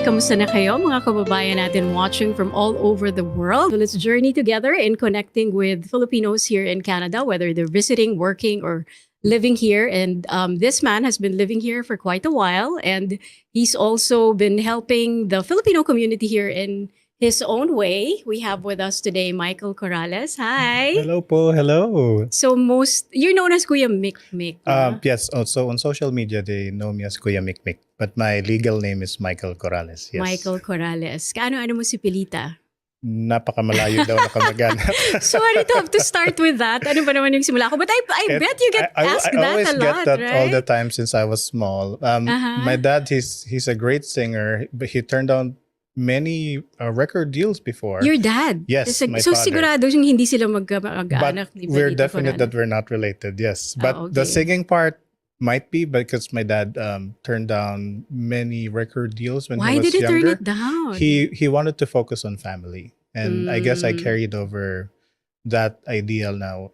kamusta na kayo mga kababayan natin watching from all over the world? So let's journey together in connecting with Filipinos here in Canada, whether they're visiting, working, or living here. And this man has been living here for quite a while, and he's also been helping the Filipino community here in his own way. We have with us today Michael Corrales. Hi. Hello po, hello. So you're known as Kuya Micmic. Yes, also on social media they know me as Kuya Micmic, but my legal name is Michael Corrales. Yes. Michael Corrales. Kaano-ano mo si Pilita? Napakamalayo daw na kamag-anak. Sorry to have to start with that. Ano ba naman yung simula ko? But I bet you get asked I that always a lot, get that right? all the time since I was small. My dad, he's a great singer, but he turned down many record deals before. Your dad? Yes, my so father. sigurado yung hindi sila mag-anak. But we're definite that we're not related, yes. But the singing part might be because my dad turned down many record deals when he was younger. Why did he turn it down? He wanted to focus on family. And I guess I carried over that ideal now.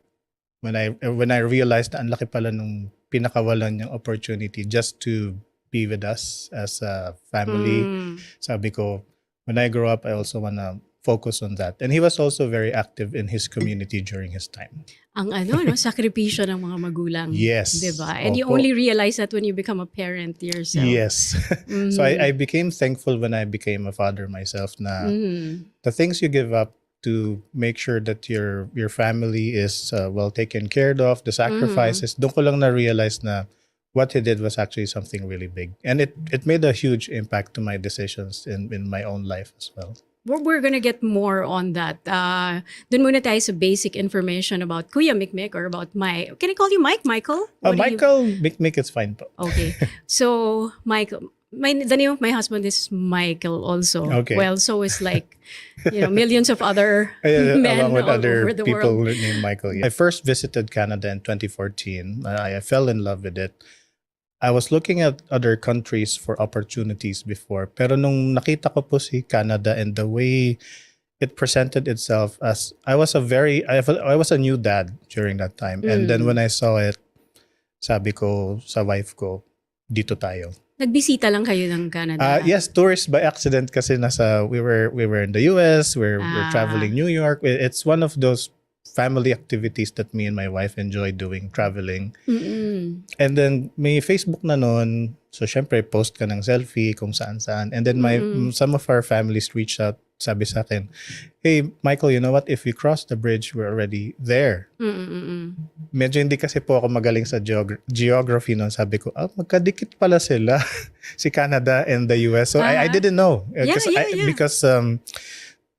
When I realized na ang laki pala nung pinakawalan niyang opportunity just to be with us as a family. Sabi ko, when I grow up, I also want to focus on that. And he was also very active in his community during his time. Ang sakripisyo ng mga magulang. Yes. Diba? And you only realize that when you become a parent yourself. Yes. So I became thankful when I became a father myself na the things you give up to make sure that your family is well taken care of, the sacrifices, doon ko lang na-realize na what he did was actually something really big. And it made a huge impact to my decisions in my own life as well. We're gonna get more on that. Dun muna tayo sa basic information about Kuya Micmic or about can I call you Michael? Michael Micmic is fine po. Okay. So, Michael, the name of my husband is Michael also. Okay. Well, so is like, millions of other men along with all other over the people world. named Michael. Yeah. I first visited Canada in 2014. I fell in love with it. I was looking at other countries for opportunities before, pero nung nakita ko po si Canada and the way it presented itself as I was a new dad during that time, and then when I saw it, sabi ko sa wife ko, dito tayo. Nagbisita lang kayo ng Canada? Yes, tourist by accident kasi we were in the US, we're traveling New York. It's one of those family activities that me and my wife enjoy doing, traveling. And then may Facebook na noon, so syempre post ka ng selfie kung saan-saan. And then some of our families reached out, sabi sa akin, hey Michael, you know what, if we cross the bridge, we're already there. Medyo hindi kasi po ako magaling sa geography noon. Sabi ko, magkadikit pala sila si Canada and the US. So I didn't know. Because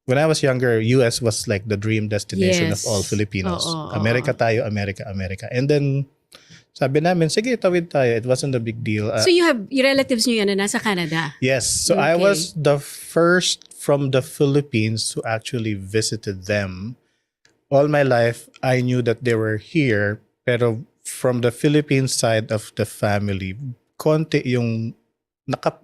when I was younger, US was like the dream destination of all Filipinos. America tayo, America. And then, sabi namin, sige, tawid tayo. It wasn't a big deal. So you have your relatives nyo yan na nasa Canada? Yes. So I was the first from the Philippines who actually visited them. All my life, I knew that they were here. Pero from the Philippine side of the family, konti yung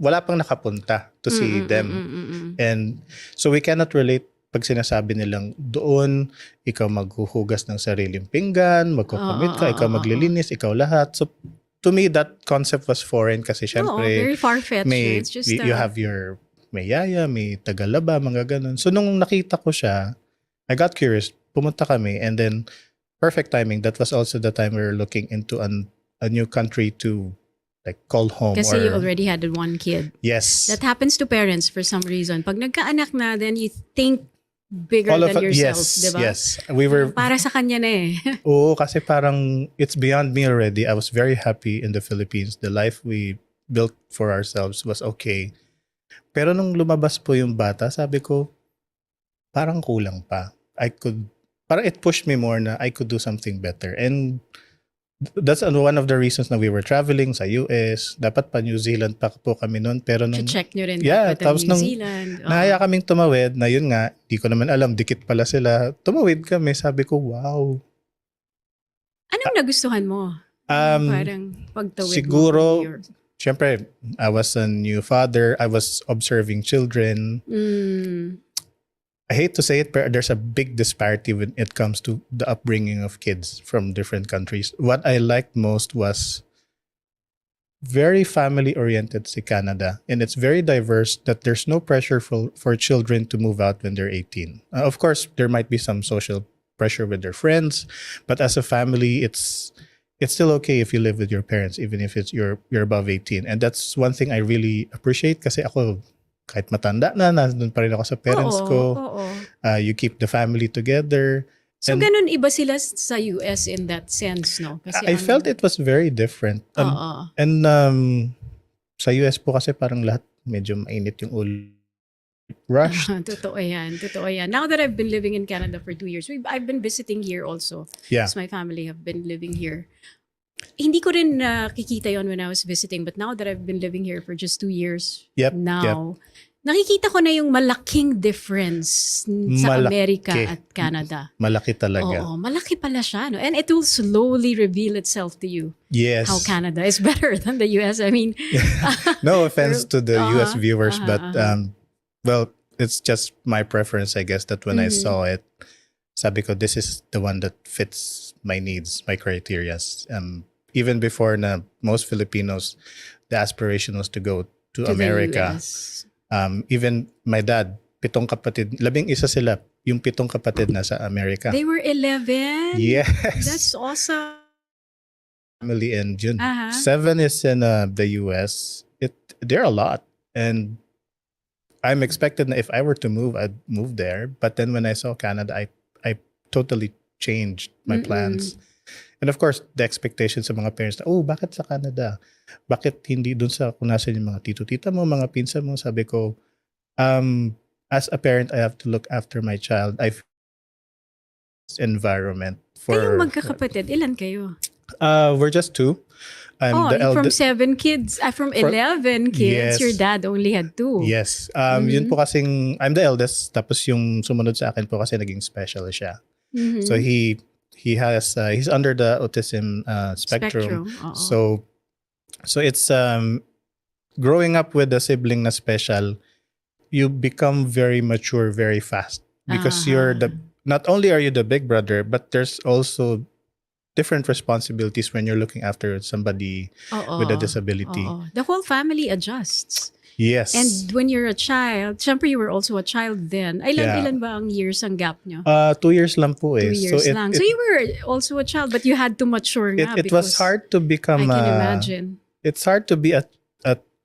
wala pang nakapunta to see them. And so we cannot relate pag sinasabi nilang doon, ikaw maghuhugas ng sariling pinggan, magkukumit ka, ikaw maglilinis, ikaw lahat. So to me, that concept was foreign kasi syempre, very far-fetched. It's just, you have may yaya, may tagalaba, mga ganun. So nung nakita ko siya, I got curious, pumunta kami, and then perfect timing. That was also the time we were looking into a new country to like call home. Kasi you already had one kid. Yes. That happens to parents for some reason. Pag nagkaanak na, then you think bigger than yourself, diba? Yes. We were para sa kanya na eh. Oo, kasi parang it's beyond me already. I was very happy in the Philippines. The life we built for ourselves was okay. Pero nung lumabas po yung bata, sabi ko, parang kulang pa. Parang it pushed me more na I could do something better. And that's one of the reasons na we were traveling sa US. Dapat pa New Zealand pa po kami noon. Pero nung check nyo rin tapos New Zealand. Nahaya kaming tumawid na yun nga, di ko naman alam, dikit pala sila. Tumawid kami, sabi ko, wow. Anong nagustuhan mo? Parang pagtawid siguro, mo. Syempre, I was a new father. I was observing children. I hate to say it, but there's a big disparity when it comes to the upbringing of kids from different countries. What I liked most was very family oriented si Canada, and it's very diverse that there's no pressure for children to move out when they're 18. Of course, there might be some social pressure with their friends, but as a family, it's still okay if you live with your parents, even if you're above 18. And that's one thing I really appreciate kasi ako, kahit matanda na, nandun pa rin ako sa parents ko. You keep the family together. So, ganun iba sila sa US in that sense, no? Kasi I felt it was very different. And sa US po kasi parang lahat medyo mainit yung ulo. Rushed. Totoo yan. Now that I've been living in Canada for 2 years, I've been visiting here also. Yeah. Because my family have been living here. Hindi ko rin nakikita yon when I was visiting, but now that I've been living here for just 2 years, nakikita ko na yung malaking difference sa Amerika at Canada. Malaki talaga. Oo, malaki pala siya. No? And it will slowly reveal itself to you. Yes. How Canada is better than the US. I mean, no offense to the US viewers, but well, it's just my preference, I guess, that when I saw it, sabi ko, this is the one that fits my needs, my criteria. Even before na most Filipinos, the aspiration was to go to America. Even my dad, 7 kapatid, 11 sila, yung 7 kapatid nasa America. They were 11? Yes. That's awesome. Family and June. 7 is in the US. They're a lot. And I'm expected na if I were to move, I'd move there. But then when I saw Canada, I totally changed my plans. And of course, the expectations sa mga parents na, bakit sa Canada? Bakit hindi dun sa kung nasan yung mga tito-tita mo, mga pinsan mo? Sabi ko, as a parent, I have to look after my child. I've environment for... Kayong magkakapatid, ilan kayo? We're just 2. I'm the from 7 kids, from 11 kids, your dad only had 2. Yes. Yun po kasing, I'm the eldest, tapos yung sumunod sa akin po kasi naging special siya. So he's under the autism spectrum. So it's growing up with a sibling na special, you become very mature very fast because you're not only are you the big brother, but there's also different responsibilities when you're looking after somebody with a disability. The whole family adjusts. Yes. And when you're a child, syempre you were also a child then. Ilan ba ang years ang gap nyo? 2 years lang po eh. 2 years lang. So you were also a child, but you had to mature nga. It was hard to become... I can imagine. It's hard to be a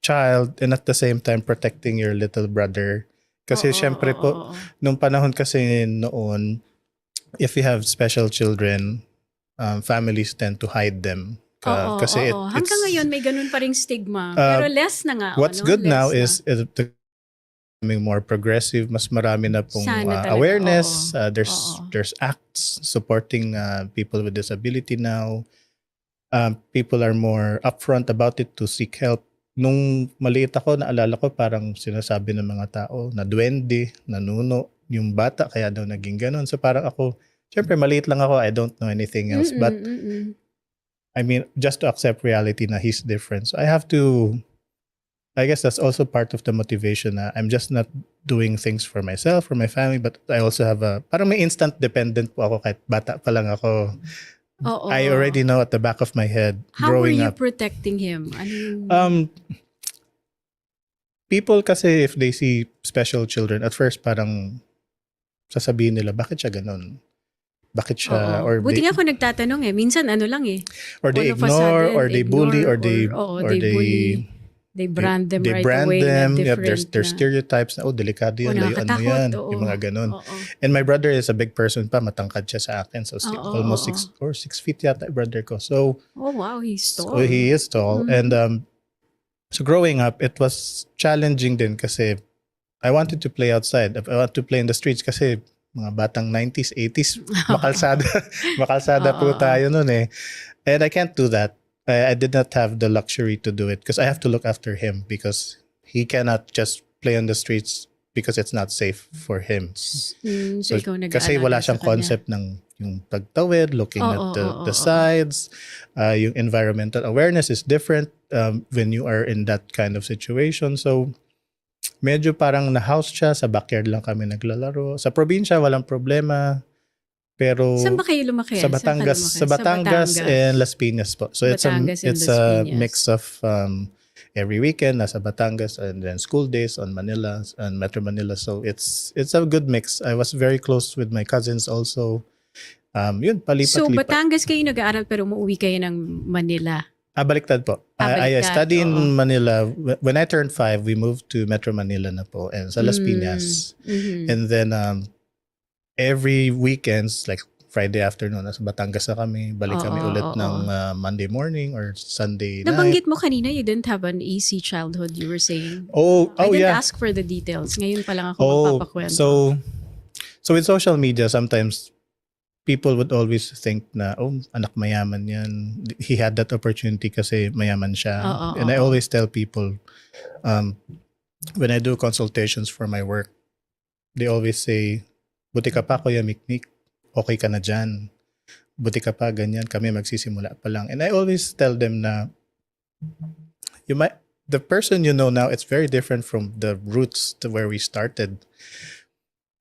child and at the same time protecting your little brother. Kasi syempre po, nung panahon kasi noon, if you have special children, families tend to hide them. Kasi hanggang ngayon may ganun pa ring stigma. Pero less na nga. What's good now is becoming more progressive. Mas marami na pong awareness. There's acts supporting people with disability now. People are more upfront about it to seek help. Nung maliit ako, naalala ko parang sinasabi ng mga tao na duwende, nanuno, yung bata kaya daw naging ganun. So parang ako, syempre maliit lang ako, I don't know anything else. But I mean, just to accept reality na he's different. So I have to, I guess that's also part of the motivation na I'm just not doing things for myself, for my family, but I also have parang may instant dependent po ako kahit bata pa lang ako. I already know at the back of my head growing up. How were you protecting him? People kasi if they see special children, at first parang sasabihin nila, bakit siya ganun? Bakit siya? Or buti nga ako nagtatanong eh. Minsan ano lang eh. Or they ignore, or they bully, or they bully. They brand them they right brand away. Them. There's stereotypes na, delikado yan, layuan mo yan. Yung mga ganun. And my brother is a big person pa, matangkad siya sa akin. So almost 6 feet yata brother ko. So, wow, he's tall. So he is tall. And so growing up, it was challenging din kasi I wanted to play outside. I wanted to play in the streets kasi mga batang 90s, 80s, makalsada po tayo nun eh. And I can't do that. I did not have the luxury to do it because I have to look after him because he cannot just play on the streets because it's not safe for him. So kasi wala siyang concept ng yung pagtawid, looking at the sides. Yung environmental awareness is different when you are in that kind of situation. So medyo parang na-house siya, sa backyard lang kami naglalaro. Sa probinsya, walang problema. Pero Saan ba kayo lumaki? sa Saan ka Batangas, lumaki? sa Batangas and Las Piñas po. So Batangas and it's Las a Piñas. mix of every weekend nasa Batangas and then school days on Manila and Metro Manila. So it's a good mix. I was very close with my cousins also. Yun, So, palipat-lipat. Batangas kayo nag-aaral pero umuwi kayo ng Manila. Baliktad po. I Baliktad, studied oo. in Manila. When I turned 5, we moved to Metro Manila na po and sa Las Piñas. Mhm. And then every weekends, like Friday afternoon, nasa Batangas na kami. Balik kami ulit ng Monday morning or Sunday night. Nabanggit mo kanina, you didn't have an easy childhood, you were saying. I Oh didn't yeah. ask for the details. Ngayon pa lang ako magpapakwento. So with social media, sometimes people would always think na, anak mayaman yan. He had that opportunity kasi mayaman siya. And I always tell people, when I do consultations for my work, they always say, buti ka pa, Kuya Micmic. Okay ka na dyan. Buti ka pa, ganyan. Kami magsisimula pa lang. And I always tell them na, the person you know now, it's very different from the roots to where we started.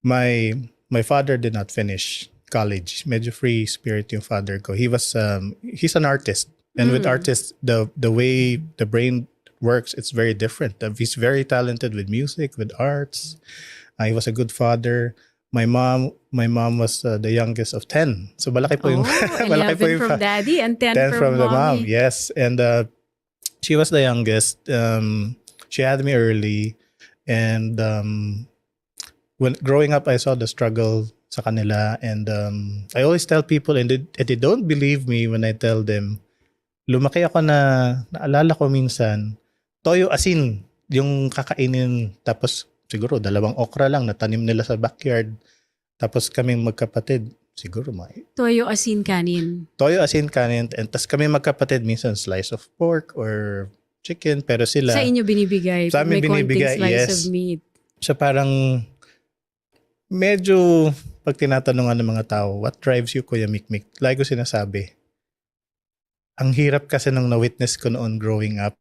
My father did not finish college. Medyo free spirit yung father ko. He's an artist. And with artists, the way the brain works, it's very different. He's very talented with music, with arts. He was a good father. My mom was the youngest of 10. So malaki po yung 11 from daddy and 10 from the mom. mommy. Yes. And she was the youngest. She had me early. And when growing up, I saw the struggle sa kanila. And I always tell people, and they don't believe me when I tell them, lumaki ako naalala ko minsan, toyo asin, yung kakainin, tapos siguro 2 okra lang natanim nila sa backyard. Tapos kaming magkapatid, siguro Toyo asin kanin. Toyo asin kanin. And tas kami magkapatid, minsan slice of pork or chicken. Pero sila... Sa inyo binibigay. Sa amin may binibigay, konting slice yes. of meat. Siya parang medyo pag tinatanungan ng mga tao, what drives you, Kuya Micmic? Like ko sinasabi, ang hirap kasi nung na-witness ko noon growing up.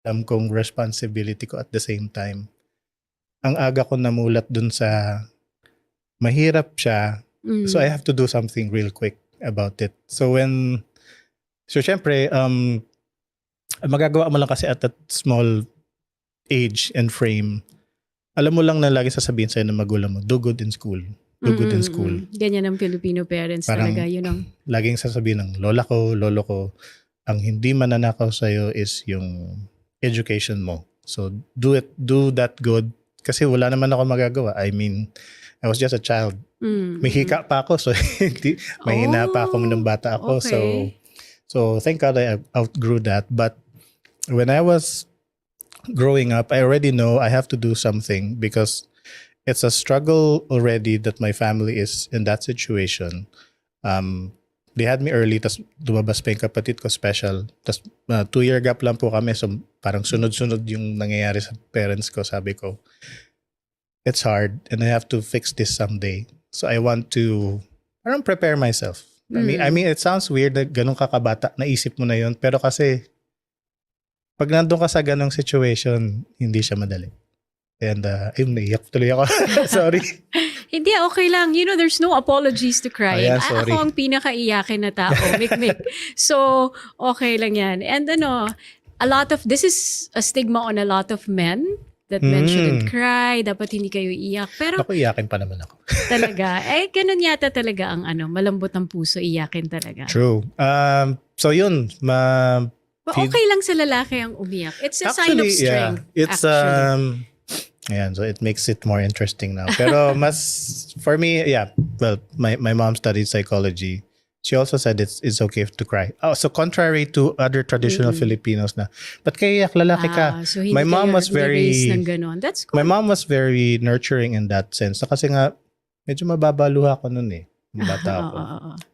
Alam kong responsibility ko at the same time. Ang aga ko namulat dun sa mahirap siya. So I have to do something real quick about it. So syempre, magagawa mo lang kasi at that small age and frame. Alam mo lang na lagi sasabihin sa'yo ng magulang mo, do good in school. Do good in school. Ganyan ang Filipino parents Parang, talaga. Yun ang... Laging sasabihin ng lola ko, lolo ko, ang hindi mananakaw sa'yo is yung education mo. So do that good. Kasi wala naman ako magagawa. I mean, I was just a child. May hika pa ako. So mahina pa ako nung bata ako. Okay. So thank God I outgrew that. But when I was growing up, I already know I have to do something because it's a struggle already that my family is in that situation. They had me early, tas lumabas pa yung kapatid ko special. Tas 2-year gap lang po kami. So parang sunod-sunod yung nangyayari sa parents ko. Sabi ko, it's hard and I have to fix this someday. So I want to parang prepare myself. I mean, it sounds weird na ganun kakabata, naisip mo na yun. Pero kasi, pag nandun ka sa ganung situation, hindi siya madali. And ayun, naiyak tuloy ako. Sorry. Hindi, okay lang. You know, there's no apologies to crying. Ayan, sorry. Ako ang pinakaiyakin na tao, Micmic. So, okay lang yan. And this is a stigma on a lot of men that men shouldn't cry, dapat hindi kayo iyak. Pero Ako, iyakin pa naman ako. talaga, ganun yata talaga ang malambot ang puso, iyakin talaga. True. So yun, But okay lang sa lalaki ang umiyak. It's a sign of strength. Yeah. It's ayan, so it makes it more interesting now. Pero for me, yeah, well, my mom studied psychology. She also said it's okay to cry. Oh, so contrary to other traditional Filipinos na, ba't kayo iyak, lalaki ka? So hindi My mom kayo was raised ng ganon. That's good. My mom was very nurturing in that sense. Kasi nga, medyo mababa luha ko nun eh. Bata ako.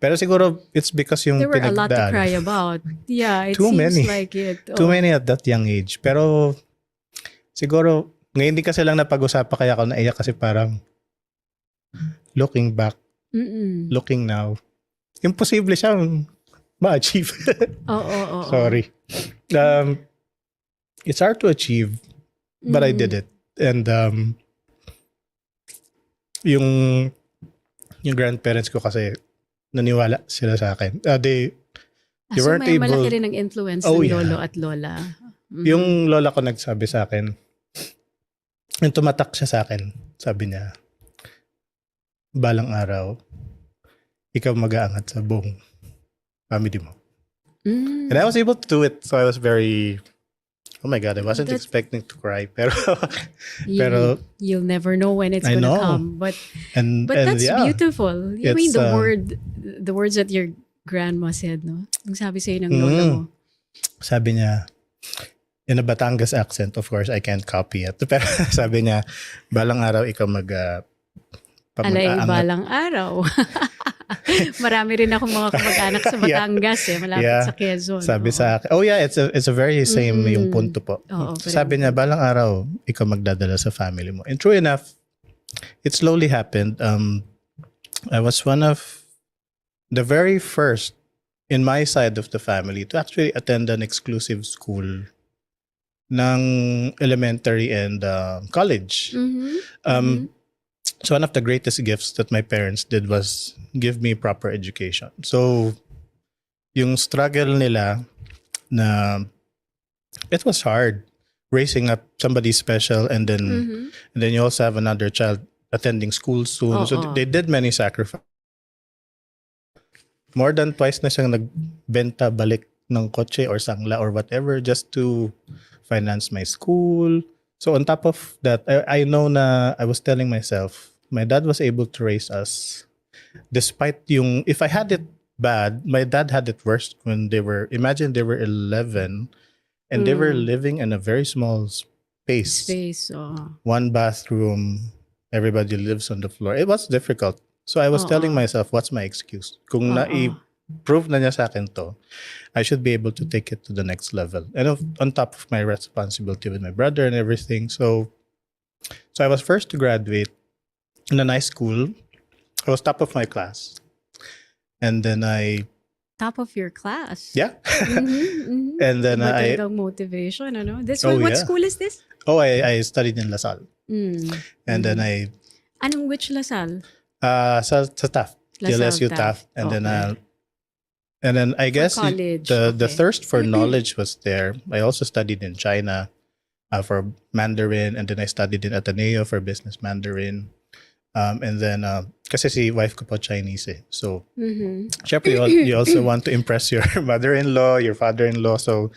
Pero siguro, it's because yung there were a lot to pinagdaan. cry about. Yeah, it Too seems many. like it. Too many at that young age. Pero, siguro, ngayon din kasi lang napag-usapan kaya ako naiyak kasi parang looking back, looking now, imposible siyang ma-achieve. Sorry. It's hard to achieve, but I did it. And yung yung grandparents ko kasi naniwala sila sa akin. They So weren't may able. malaki rin ang influence Oh, ng yeah. lolo at lola. Yung lola ko nagsabi sa akin, yung tumatak siya sa akin, sabi niya, balang araw, ikaw mag-aangat sa buong family mo. And I was able to do it. So I was very, oh my God, I wasn't expecting to cry. Pero you'll never know when it's I gonna know. come. But and that's yeah, beautiful. I mean, It's, the words that your grandma said, no? Yung sabi sa'yo ng lola mo. sabi niya, in a Batangas accent, of course, I can't copy it. Pero sabi niya, balang araw ikaw Alay, balang araw. Marami rin ako mga kamag-anak sa Batangas malapit sa Quezon. Sabi sa akin, oh yeah, it's a very same yung punto po. Sabi niya, balang araw, ikaw magdadala sa family mo. And true enough, it slowly happened. I was one of the very first in my side of the family to actually attend an exclusive school ng elementary and college. So one of the greatest gifts that my parents did was give me proper education. So yung struggle nila na it was hard raising up somebody special and then you also have another child attending school soon. So they did many sacrifices. More than twice na siyang nagbenta balik ng kotse or sangla or whatever just to finance my school. So on top of that, I know na I was telling myself, my dad was able to raise us despite yung, if I had it bad, my dad had it worse when imagine they were 11 and they were living in a very small space. One bathroom, everybody lives on the floor. It was difficult. So I was telling myself, what's my excuse? Kung na-prove na niya sa akin to, I should be able to take it to the next level. And on top of my responsibility with my brother and everything. So I was first to graduate in a nice school. I was top of my class. And then top of your class? Yeah. And then motivation, ano? What school is this? Oh, I studied in LaSalle. And then which LaSalle? Sa Taft. LSU Taft. And then I guess the thirst for knowledge was there. I also studied in China for Mandarin, and then I studied in Ateneo for business Mandarin. And then kasi si wife ko po Chinese so syempre you also want to impress your mother-in-law, your father-in-law. So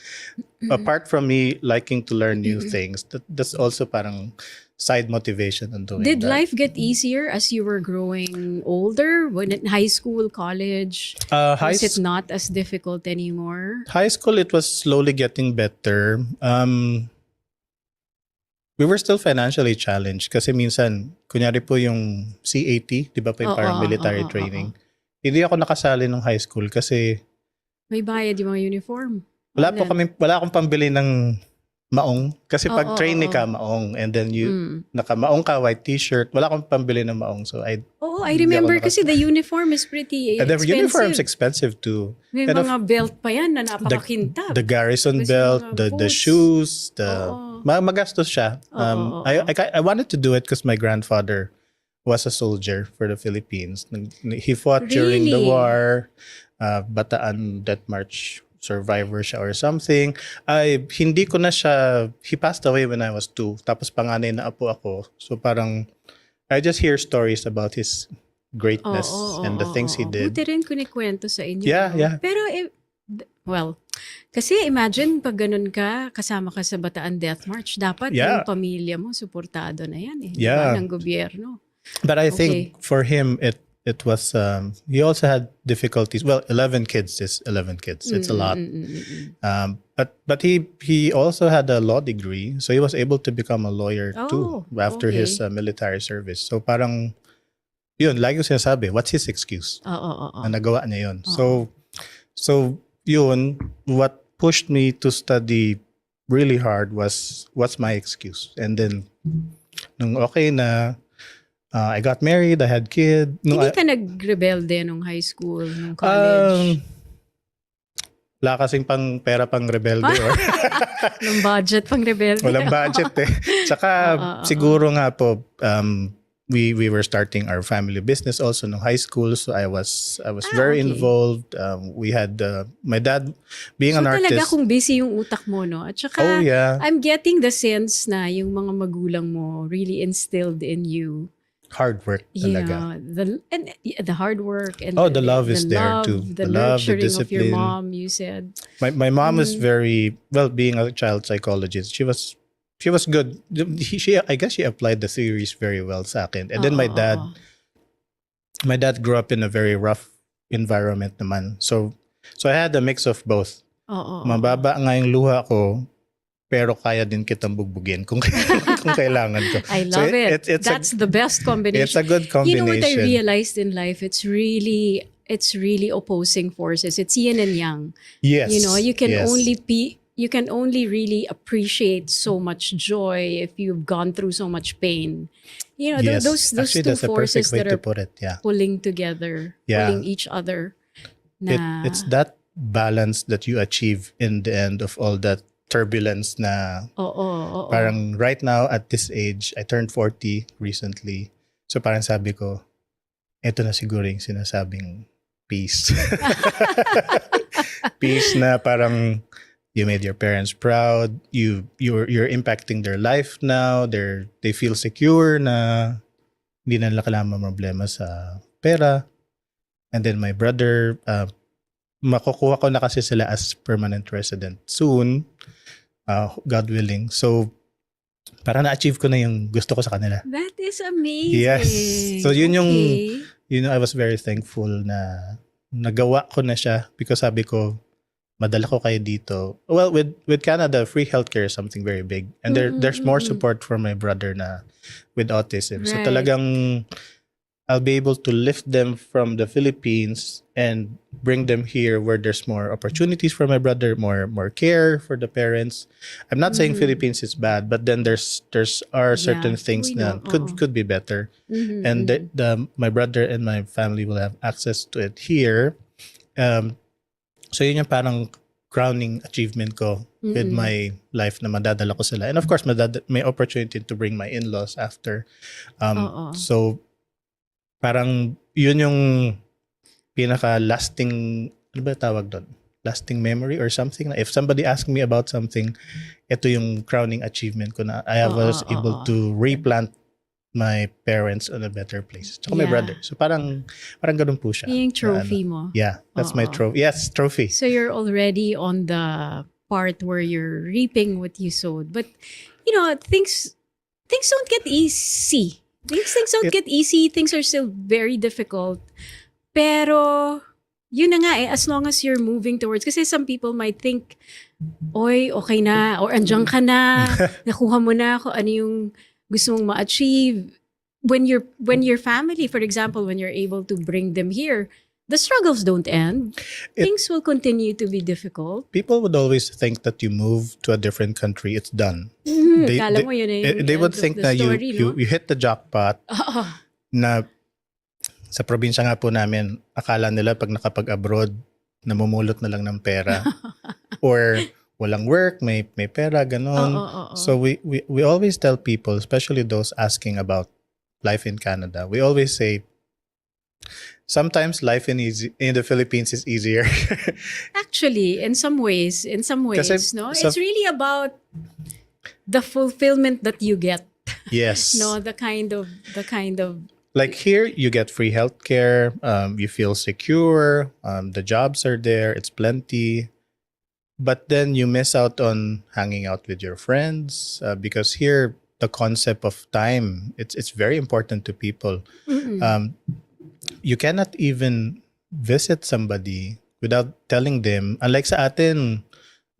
apart from me liking to learn new things, that's also parang side motivation on doing Did that. life get easier as you were growing older? When in high school, college, was it not as difficult anymore? High school, it was slowly getting better. We were still financially challenged kasi minsan, kunyari po yung CAT, di ba po yung parang military training. Hindi ako nakasali nung high school kasi may bayad yung mga uniform. Wala akong pambili ng maong. Kasi pag trainee ka, maong. And then naka-maong ka, white t-shirt. Wala akong pambili ng maong. So I remember kasi the uniform is pretty expensive. The uniform's expensive too. May mga belt pa yan na napakakintab. The garrison belt, the shoes, magastos siya. I wanted to do it because my grandfather was a soldier for the Philippines. He fought during the war. Bataan Death March survivor siya or something. Hindi ko na siya, he passed away when I was 2. Tapos panganay na apo ako. So parang, I just hear stories about his greatness and the things he did. Buti rin kunikwento sa inyo. Yeah. Pero, kasi imagine pag ganun ka, kasama ka sa Bataan Death March, dapat yung pamilya mo, suportado na yan diba, ng gobyerno. But I think for him, it was, he also had difficulties. Well, 11 kids is 11 kids. It's a lot. But he also had a law degree. So he was able to become a lawyer too after his military service. So parang, yun, like yung sinasabi, what's his excuse? Na nagawa niya yun. So yun, what pushed me to study really hard was, what's my excuse? And then, nung okay na, I got married, I had kid. Hindi ka nag-rebelde nung high school, nung college? Wala kasing pera pang rebelde. Nung budget pang rebelde. Walang budget Tsaka siguro nga po, we were starting our family business also in high school, so I was very okay. involved. We had my dad being So an talaga artist. kung busy yung utak mo, no? At Oh saka, yeah, I'm getting the sense na yung mga magulang mo really instilled in you, hard work talaga. the hard work and Oh, the love the is there too. love, the The love, the nurturing of your discipline. mom, you said. My mom is very well. Being a child psychologist, she was good. She I guess she applied the theories very well sa akin. And then Oo, my oo. dad grew up in a very rough environment naman. So I had a mix of both. Oo, oo. Mababa nga yung luha ko, pero kaya din kitang bugbugin kung kung kailangan ko. I So love it. it's That's the best combination. it's a good You know what I combination. realized in life? It's really opposing forces. It's yin and yang. Yes. You know, you can yes. only really appreciate so much joy if you've gone through so much pain. You know, Yes. those Actually, two that's a perfect forces way that to are put it. Yeah. pulling together, Yeah. pulling each other. Na, It's that balance that you achieve in the end of all that turbulence na oo. parang right now at this age, I turned 40 recently. So parang sabi ko, eto na siguro yung sinasabing peace. Peace na parang you made your parents proud, you're impacting their life now, they feel secure na hindi na nila kailangan problema sa pera. And then my brother, makukuha ko na kasi sila as permanent resident soon, God willing. So, parang na-achieve ko na yung gusto ko sa kanila. That is amazing. Yes. So, yun yung, Okay. I was very thankful na nagawa ko na siya because sabi ko, madala ko kayo dito. Well, with Canada, free healthcare is something very big. And there's more support for my brother na with autism. So, Right. talagang I'll be able to lift them from the Philippines and bring them here where there's more opportunities for my brother, more care for the parents. I'm not saying Philippines is bad, but then there's certain things we that know. could be better. Mhm, And my brother and my family will have access to it here. So yun yung parang crowning achievement ko with my life na madadala ko sila. And of course, may opportunity to bring my in-laws after. Oo. So parang yun yung pinaka-lasting, ano ba tawag doon? Lasting memory or something. If somebody asks me about something, ito yung crowning achievement ko na I was able to replant my parents in a better place. Tsaka my Yeah. brother. So parang ganun po siya. Yung trophy mo. Yeah, that's my trophy. Yes, trophy. So you're already on the part where you're reaping what you sowed. But, you know, things don't get easy. Things don't get easy. Things are still very difficult. Pero, yun na nga as long as you're moving towards, kasi some people might think, oy, okay na, or andyan ka na, nakuha mo na kung ano yung gusto mong ma-achieve. When your family, for example, when you're able to bring them here, the struggles don't end. Things will continue to be difficult. People would always think that you move to a different country, it's done. Kala mo yun They would think the na story, no? you hit the jackpot. Na sa probinsya nga po namin, akala nila pag nakapag-abroad, namumulot na lang ng pera. Or walang work, may pera, ganon. So we always tell people, especially those asking about life in Canada, we always say, sometimes life in the Philippines is easier. Actually, in some ways, Kasi no? sa- It's really about the fulfillment that you get. Yes. No, the kind of Like here, you get free healthcare. You feel secure. The jobs are there. It's plenty. But then you miss out on hanging out with your friends because here the concept of time it's very important to people. You cannot even visit somebody without telling them. Unlike sa atin,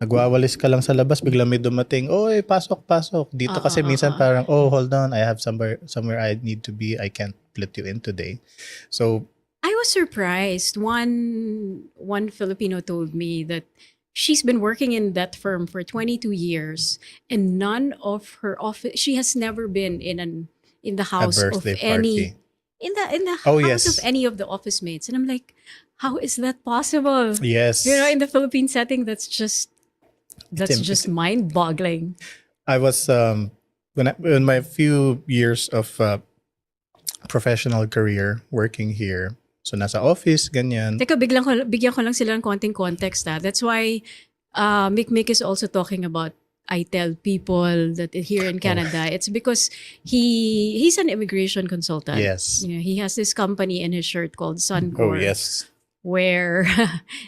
nagwawalis ka lang sa labas, bigla may dumating, oy, pasok. Dito kasi minsan parang, oh, hold on, I have somewhere I need to be. I can't let you in today. So I was surprised. One Filipino told me that she's been working in that firm for 22 years and none of her office, she has never been in the house of birthday any party. in the Oh, house yes. of any of the office mates. And I'm like, how is that possible? yes, You know, in the Philippine setting, that's just mind-boggling. I was in my few years of professional career working here. So nasa office, ganyan. Teka, bigyan ko lang sila ng konting context. That's why Micmic is also talking about, I tell people that here in Canada, it's because he's an immigration consultant. Yes. You know, he has this company in his shirt called Sun-Cor. Oh, yes. Where,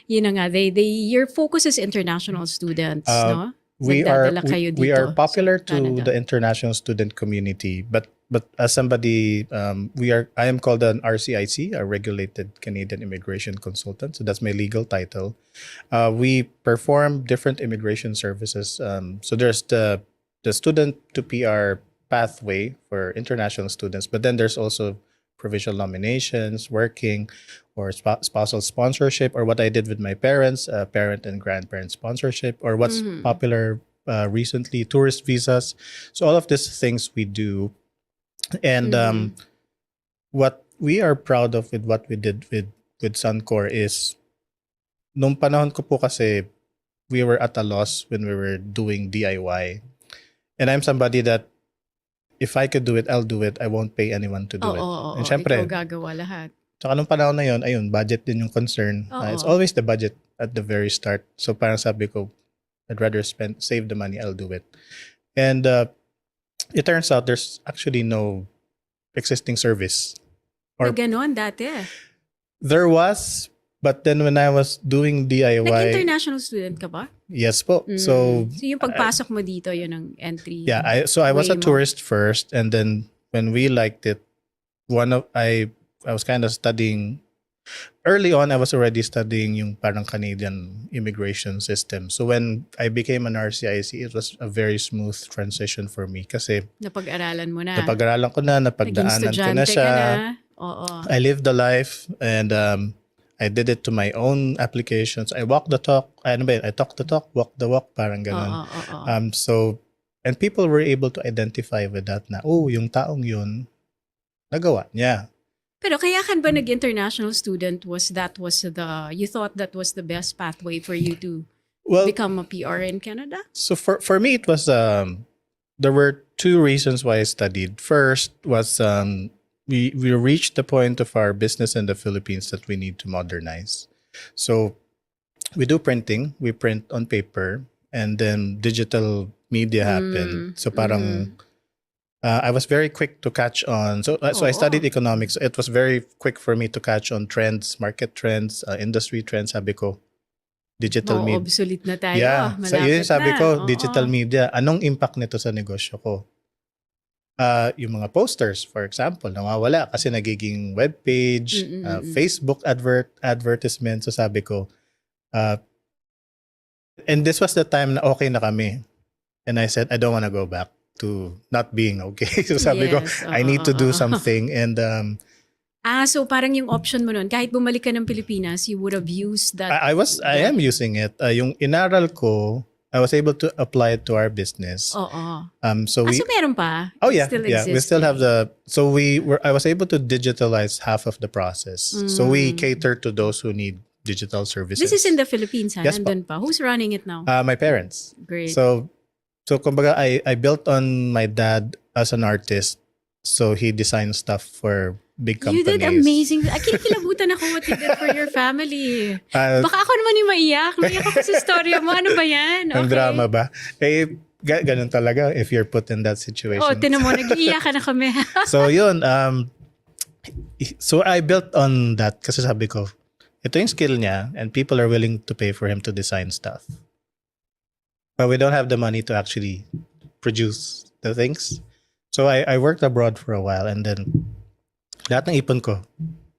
you know nga, your focus is international students, no? We Nagdadala kayo we dito are popular sa to Canada. the international student community, but as somebody, I am called an RCIC, a regulated Canadian immigration consultant. So that's my legal title. We perform different immigration services. So there's the student to PR pathway for international students, but then there's also provincial nominations, working, or spousal sponsorship, or what I did with my parents, parent and grandparent sponsorship, or what's popular recently, tourist visas. So all of these things we do. And what we are proud of with what we did with Sun-Cor is, nung panahon ko po kasi, we were at a loss when we were doing DIY. And I'm somebody that, if I could do it, I'll do it. I won't pay anyone to do it. And syempre, ikaw gagawa lahat. Tsaka nung panahon na yun, ayun, budget din yung concern. It's always the budget at the very start. So parang sabi ko, I'd rather save the money, I'll do it. And it turns out there's actually no existing service. Or ganon dati. There was, but then when I was doing DIY... Nag-international student ka ba? Yes po. So yung pagpasok mo dito, yun ang entry. Yeah, I was a tourist first, and then when we liked it, I was kind of studying. Early on, I was already studying yung parang Canadian immigration system. So when I became an RCIC, it was a very smooth transition for me kasi napag-aralan mo na. Napag-aralan ko na, napagdaanan ko na siya. I lived the life, and I did it to my own applications. I walk the talk. I talk the talk, walk the walk, parang ganun. So, and people were able to identify with that na, yung taong yun, nagawa niya. Pero kaya kan ba nag-international student you thought that was the best pathway for you to become a PR in Canada? So for me, it was, there were two reasons why I studied. First was, we reached the point of our business in the Philippines that we need to modernize. So we do printing, we print on paper, and then digital media happened. So parang, I was very quick to catch on. So I studied economics. It was very quick for me to catch on trends, market trends, industry trends. Sabi ko, digital media. Obsolete na tayo. Yeah. So yun sabi ko, digital media. Anong impact nito sa negosyo ko? Yung mga posters, for example, nawawala kasi nagiging webpage, Facebook advertisement. So sabi ko, and this was the time na okay na kami. And I said, I don't want to go back to not being okay. So sabi ko, I need to do something. And so parang yung option mo nun, kahit bumalik ka ng Pilipinas, you would have used that. I am using it. Yung inaral ko, I was able to apply it to our business. So so meron pa? Oh yeah, we still have I was able to digitalize half of the process. So we cater to those who need digital services. This is in the Philippines, ha? Yes, Nandun pa. Who's running it now? My parents. Great. So kumbaga, I built on my dad as an artist. So he designed stuff for big companies. You did amazing. Kinikilabutan ako what you did for your family. Baka ako naman yung maiyak. Maiyak ako sa storya mo. Ano ba yan? Ang drama ba? Ganun talaga if you're put in that situation. Tinan mo, nag-iiyakan na kami. So yun, so I built on that kasi sabi ko, ito yung skill niya and people are willing to pay for him to design stuff. But we don't have the money to actually produce the things. So I worked abroad for a while, and then lahat ng ipon ko,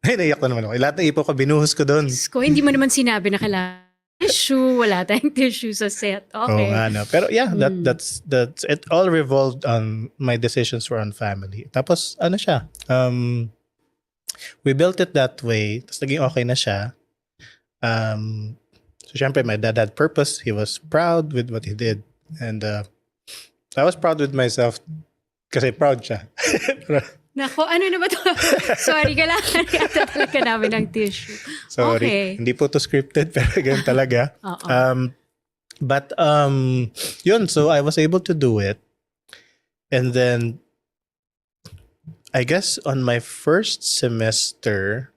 naiyak na naman ako. Lahat ng ipon ko, binuhos ko doon. Hindi mo naman sinabi na kailangan tissue, wala tayong tissue sa set. Okay. Pero yeah, that's it all revolved on my decisions were on family. Tapos siya, we built it that way. Tapos naging okay na siya. So syempre, my dad had purpose. He was proud with what he did. And I was proud with myself kasi proud siya. Nako, ano na ba to? Sorry, kailangan yata talaga namin ng tissue. Sorry. Okay. Hindi po to scripted, pero ganun talaga. But yun, so I was able to do it. And then I guess on my first semester,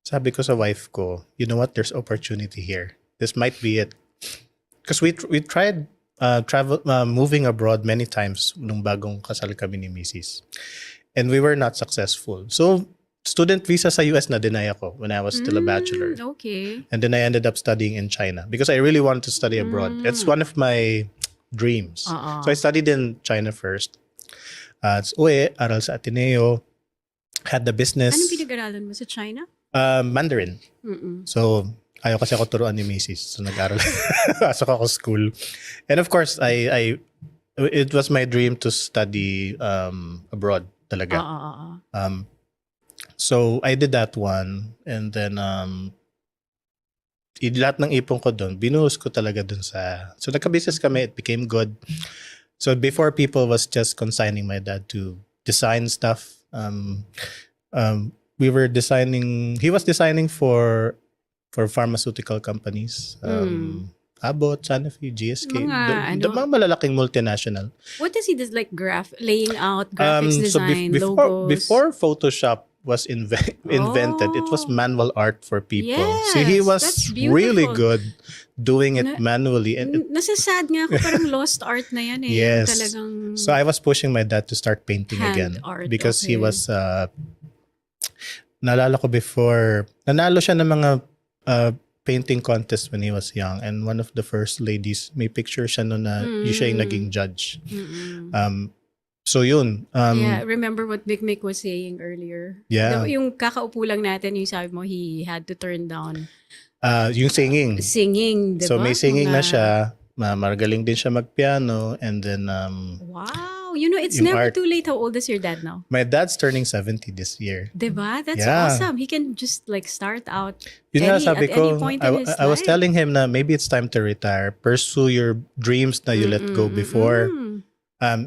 sabi ko sa wife ko, you know what, there's opportunity here. This might be it. Because we tried moving abroad many times nung bagong kasal kami ni Mrs. And we were not successful. So, student visa sa US na deny ako when I was still a bachelor. Okay. And then I ended up studying in China because I really wanted to study abroad. It's one of my dreams. So I studied in China first. It's uwi, aral sa Ateneo, had the business. Anong pinag-aralan mo sa China? Mandarin. So, ayaw kasi ako turuan ni Mrs. So, nag-aral. Pasok ako school. And of course, it was my dream to study abroad talaga. So, I did that one. And then, lahat ng ipon ko doon, binuhos ko talaga doon sa... So, nagka-business kami. It became good. So, before people was just consigning my dad to design stuff. We were designing... He was designing for pharmaceutical companies. Abbott, Sanofi, GSK. The mga malalaking multinational. What does he do? Like laying out, graphics design, before, logos? Before Photoshop was invented, it was manual art for people. Yes, so he was that's really beautiful. good doing it manually. And Nasasad nga ako, parang lost art na yan eh. yes. Talagang So I was pushing my dad to start painting hand again. art, Because okay. he was... naalala ko before, nanalo siya ng mga painting contest when he was young, and one of the first ladies, may picture siya noon na siya yung naging judge. So yun. Yeah, remember what Micmic was saying earlier? Yeah. Yung kakaupo lang natin, yung sabi mo, he had to turn down Yung singing. singing, diba? So may singing na siya, magaling din siya magpiano, and then Wow! You know, it's yung never art. too late. How old is your dad now? my dad's turning 70 this year. Diba? That's Yeah. awesome. He can just like start out Yun nga sabi at ko, any point in his I was life. telling him na maybe it's time to retire. Pursue your dreams na you let go before.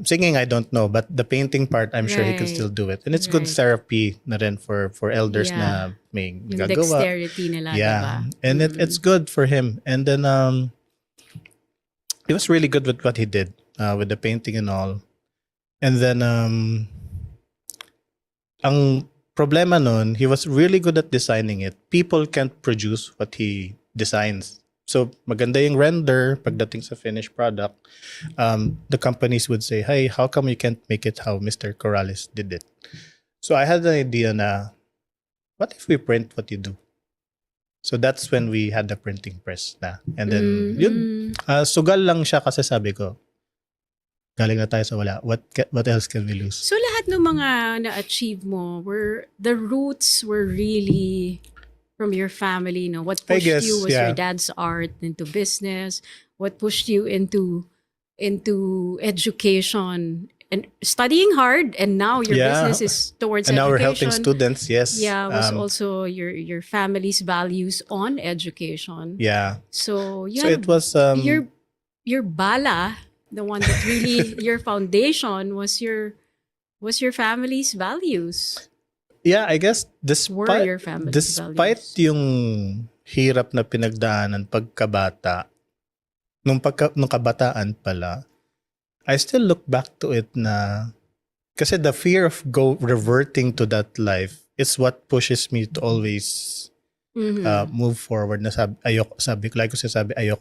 Singing, I don't know. But the painting part, I'm sure he can Right. still do it. And it's good Right. therapy na rin for elders Yeah. na may Yung gagawa. dexterity nila, diba? Yeah. And it's good for him. And then he was really good with what he did with the painting and all. And then ang problema nun, he was really good at designing it. People can't produce what he designs. So maganda yung render pagdating sa finished product. The companies would say, "Hey, how come you can't make it how Mr. Corrales did it?" So I had an idea na, what if we print what you do? So that's when we had the printing press na. And then yun, sugal lang siya kasi sabi ko, galing na tayo sa wala. What else can we lose? So lahat ng mga na-achieve mo, the roots were really from your family, no? What pushed guess, you was yeah. your dad's art into business. What pushed you into education and studying hard, and now your business is towards and now education. we're helping students, yes. Yeah, was also your family's values on education. Yeah. So So it was your bala, the one that really your foundation was your family's values. yeah, I guess Were your family's despite values. yung hirap na pinagdaanan pagkabata, nung kabataan pala, I still look back to it na kasi the fear of reverting to that life is what pushes me to always move forward. Na ayoko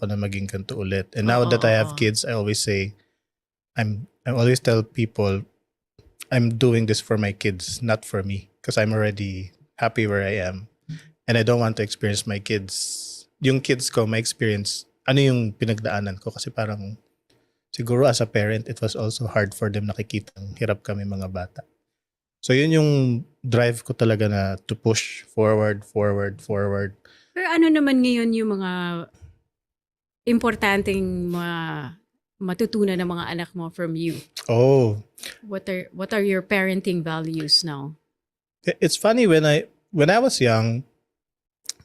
na maging ganito ulit. And now that I have kids, I always say, I always tell people, I'm doing this for my kids, not for me. Because I'm already happy where I am. And I don't want to experience my kids. Yung kids ko, my experience, ano yung pinagdaanan ko? Kasi parang, siguro as a parent, it was also hard for them nakikita hirap kami mga bata. So yun yung drive ko talaga na to push forward. Pero ano naman ngayon yung mga importanteng matutunan ng mga anak mo from you? Oh, What are your parenting values now? it's funny when I was young,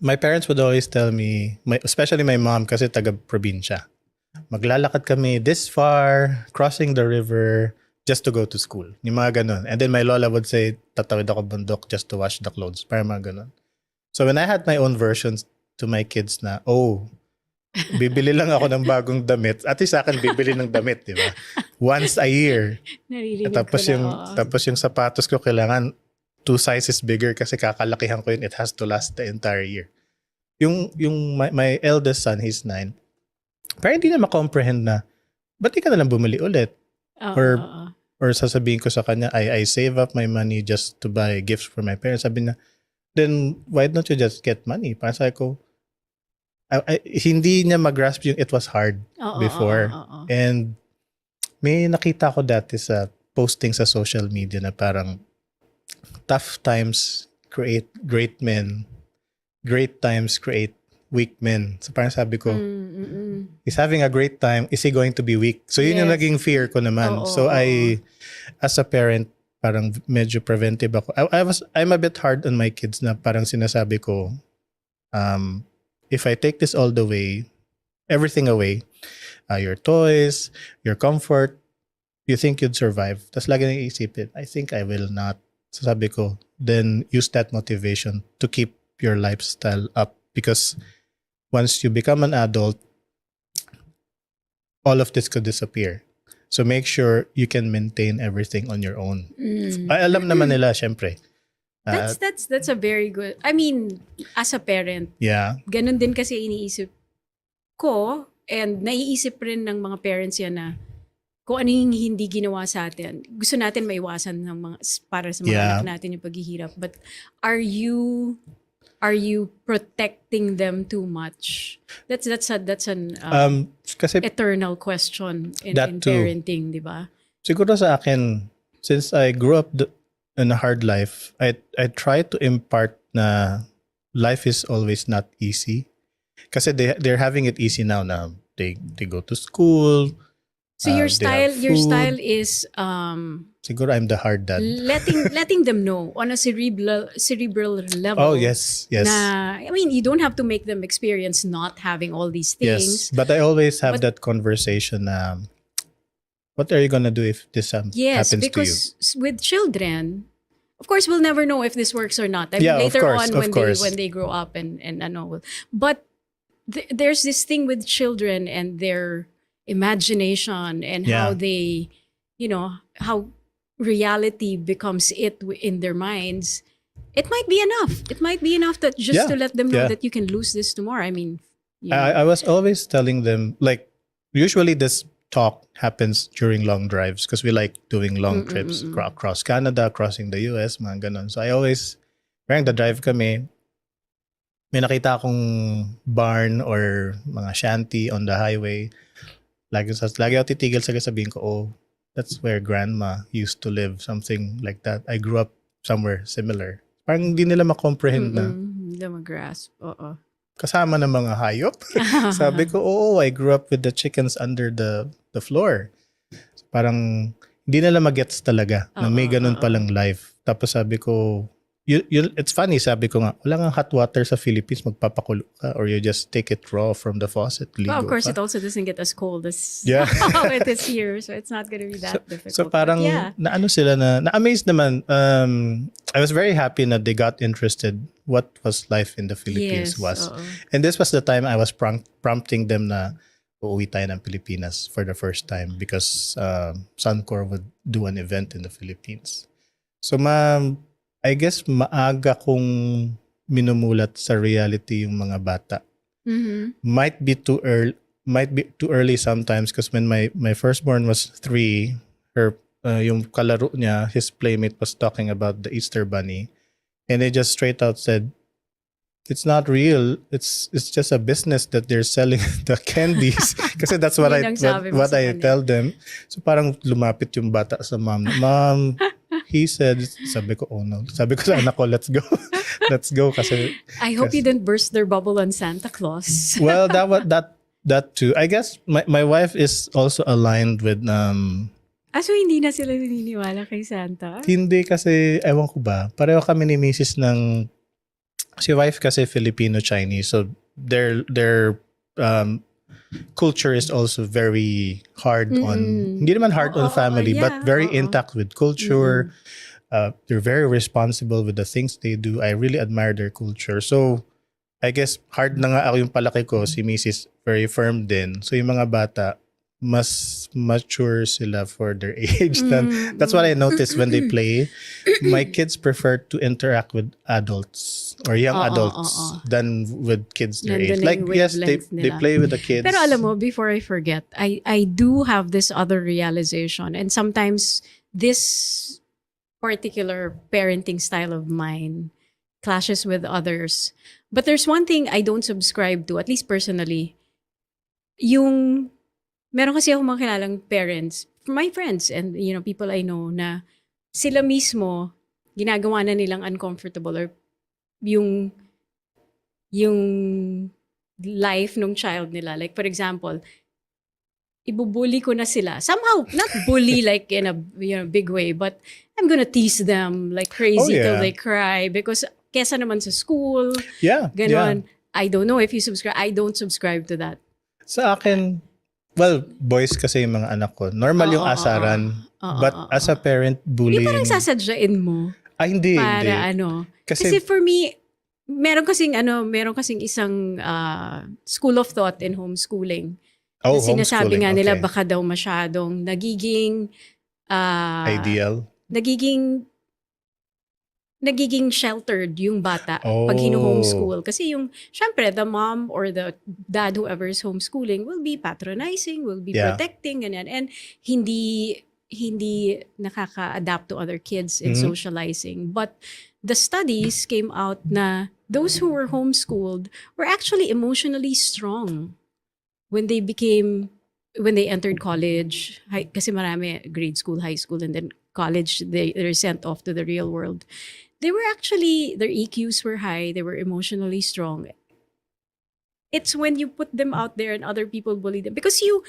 my parents would always tell me, especially my mom kasi taga-probinsya, maglalakad kami this far, crossing the river, just to go to school. Yung mga ganun. And then my lola would say, tatawid ako bundok just to wash the clothes. Parang mga ganun. So when I had my own versions to my kids na, bibili lang ako ng bagong damit. At least sa akin, bibili ng damit, di ba? Once a year. Naririnig Tapos ko na, yung, oo. tapos yung sapatos ko, kailangan 2 sizes bigger kasi kakalakihan ko yun. It has to last the entire year. My eldest son, he's 9. Pero hindi na ma-comprehend na, ba't di ka na lang bumili ulit? Oo, Or oo. Or sasabihin ko sa kanya, I save up my money just to buy gifts for my parents. Sabi niya, then why don't you just get money? Parang sabi ko, hindi niya mag-grasp yung it was hard Oo, before. oo. And may nakita ko dati sa posting sa social media na parang tough times create great men. Great times create weak men. So parang sabi ko, he's having a great time. Is he going to be weak? So yun yung Yes. naging fear ko naman. Oo, So oo. as a parent, parang medyo preventive ako. I'm a bit hard on my kids na parang sinasabi ko, if I take this all the way, everything away, your toys, your comfort, you think you'd survive. Tapos lagi nang iisipin, I think I will not. So sabi ko, then use that motivation to keep your lifestyle up. Because once you become an adult, all of this could disappear. So make sure you can maintain everything on your own. Ay, alam naman nila, syempre. That's a very good, I mean, as a parent, Yeah. ganun din kasi iniisip ko, and naiisip rin ng mga parents yan na kung ano yung hindi ginawa sa atin. Gusto natin maiwasan ng mga, para sa mga Yeah. anak natin yung paghihirap. But are you protecting them too much? That's an Kasi eternal question in That too. parenting, di ba? siguro sa akin, since I grew up in a hard life, I try to impart na life is always not easy. Kasi they're having it easy now na they go to school. So your they have style food. is Siguro I'm the hard dad. letting them know on a cerebral level. Oh, yes. Na, I mean, you don't have to make them experience not having all these things. Yes. But I always have But- that conversation na, what are you gonna do if this Yes, happens to you? because with children, of course, we'll never know if this works or not. I mean, Yeah, of later course, on of course. when they grow up and ano. But there's this thing with children and their imagination and how Yeah. they, how reality becomes in their minds. It might be enough. It might be enough that just Yeah, to let them know yeah. that you can lose this tomorrow. I mean, I was always telling them, like, usually this talk happens during long drives because we like doing long trips across Canada, crossing the US, mga ganon. So I always, parang drive kami, may nakita akong barn or mga shanty on the highway. Lagi ako titigil sa sabihin ko, oh, that's where grandma used to live, something like that. I grew up somewhere similar. Parang hindi nila ma-comprehend na hindi mag-grasp. Oo. kasama ng mga hayop. Sabi ko, oo, I grew up with the chickens under the floor. So, parang hindi nila magets talaga na may ganun palang life. Tapos sabi ko, it's funny, sabi ko nga, wala nga hot water sa Philippines, magpapakulo ka or you just take it raw from the faucet. Ligo Well, of course, ka. it also doesn't get as cold as Yeah. how it is here. So it's not going to be that difficult. So parang But yeah. naano sila na-amazed naman. I was very happy na they got interested what was life in the Philippines Yes, was. oo. And this was the time I was prompting them na uuwi tayo ng Pilipinas for the first time because Sun-Cor would do an event in the Philippines. So I guess maaga kong minumulat sa reality yung mga bata. Mhm. Might be too early sometimes because when my firstborn was 3, yung kalaro niya, his playmate was talking about the Easter Bunny, and they just straight out said, "It's not real. It's just a business that they're selling the candies." Kasi that's what Yun ang sabi mo what sa I kanya. tell them. So parang lumapit yung bata sa mom. Mom, he said, sabi ko, oh no. Sabi ko sa anak ko, let's go. Let's go kasi I hope you didn't burst their bubble on Santa Claus. well, that too. I guess my wife is also aligned with So hindi na sila naniniwala kay Santa? hindi kasi ewan ko ba. Pareho kami ni Mrs. ng si wife kasi Filipino-Chinese. So their culture is also very hard on hindi naman hard on family but very intact with culture. They're very responsible with the things they do. I really admire their culture. So I guess hard na nga ako yung palaki ko, si Mrs. very firm din. So yung mga bata, mas mature sila for their age. That's what I noticed when they play. My kids prefer to interact with adults or young adults than with kids their age. Like, yes, they play with the kids. Pero alam mo, before I forget, I do have this other realization, and sometimes this particular parenting style of mine clashes with others. But there's one thing I don't subscribe to, at least personally, yung meron kasi akong mga kilalang parents, my friends and people I know, na sila mismo ginagawa na nilang uncomfortable or yung life ng child nila. Like for example, ibubully ko na sila. Somehow, not bully like in a big way, but I'm gonna tease them like crazy till they cry because kesa naman sa school. Yeah. Ganon. Yeah. I don't know if you subscribe. I don't subscribe to that. Sa akin, well, boys kasi yung mga anak ko. Normal yung asaran. But as a parent, bullying. Hindi parang sasadyain mo. Hindi. Para Kasi for me, meron kasing isang school of thought in homeschooling. Oh, sinasabi nga nila okay. baka daw masyadong nagiging ideal. Nagiging sheltered yung bata pag hino-homeschool. Kasi syempre, the mom or the dad, whoever is homeschooling, will be patronizing, will be protecting, ganyan. And hindi nakaka-adapt to other kids in socializing. But the studies came out na those who were homeschooled were actually emotionally strong when they entered college. Kasi marami, grade school, high school, and then college, they're sent off to the real world. They were actually, their EQs were high. They were emotionally strong. It's when you put them out there and other people bully them because you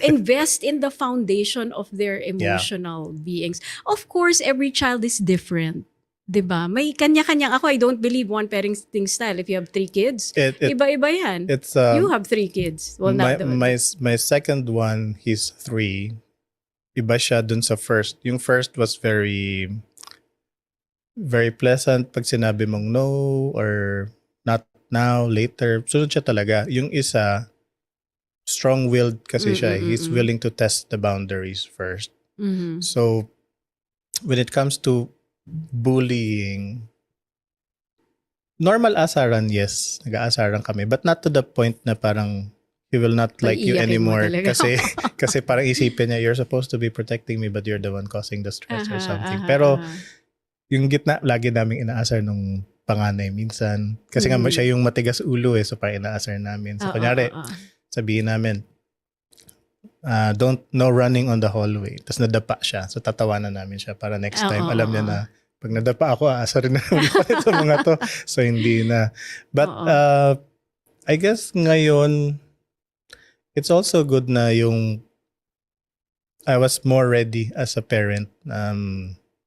invest in the foundation of their emotional beings. Of course, every child is different. Diba? May kanya-kanyang ako. I don't believe one parenting style. If you have 3 kids, iba-iba yan. You have 3 kids. Well, my second one, he's 3. Iba siya dun sa first. Yung first was very very pleasant pag sinabi mong no or not now, later. Sunod siya talaga. Yung isa, strong-willed kasi siya. He's willing to test the boundaries first. So, when it comes to bullying, normal asaran, yes. Nag-aasaran kami. But not to the point na parang he will not like you anymore. Kasi parang isipin niya, you're supposed to be protecting me but you're the one causing the stress or something. Pero, yung gitna, lagi naming inaasar nung panganay minsan. Kasi nga siya yung matigas ulo so parang inaasar namin. So kunyari, sabihin namin, no running on the hallway. Tapos nadapa siya. So tatawanan namin siya para next time, alam niya na, pag nadapa ako, aasarin na ulit ito mga to. So hindi na. But I guess ngayon, it's also good na I was more ready as a parent.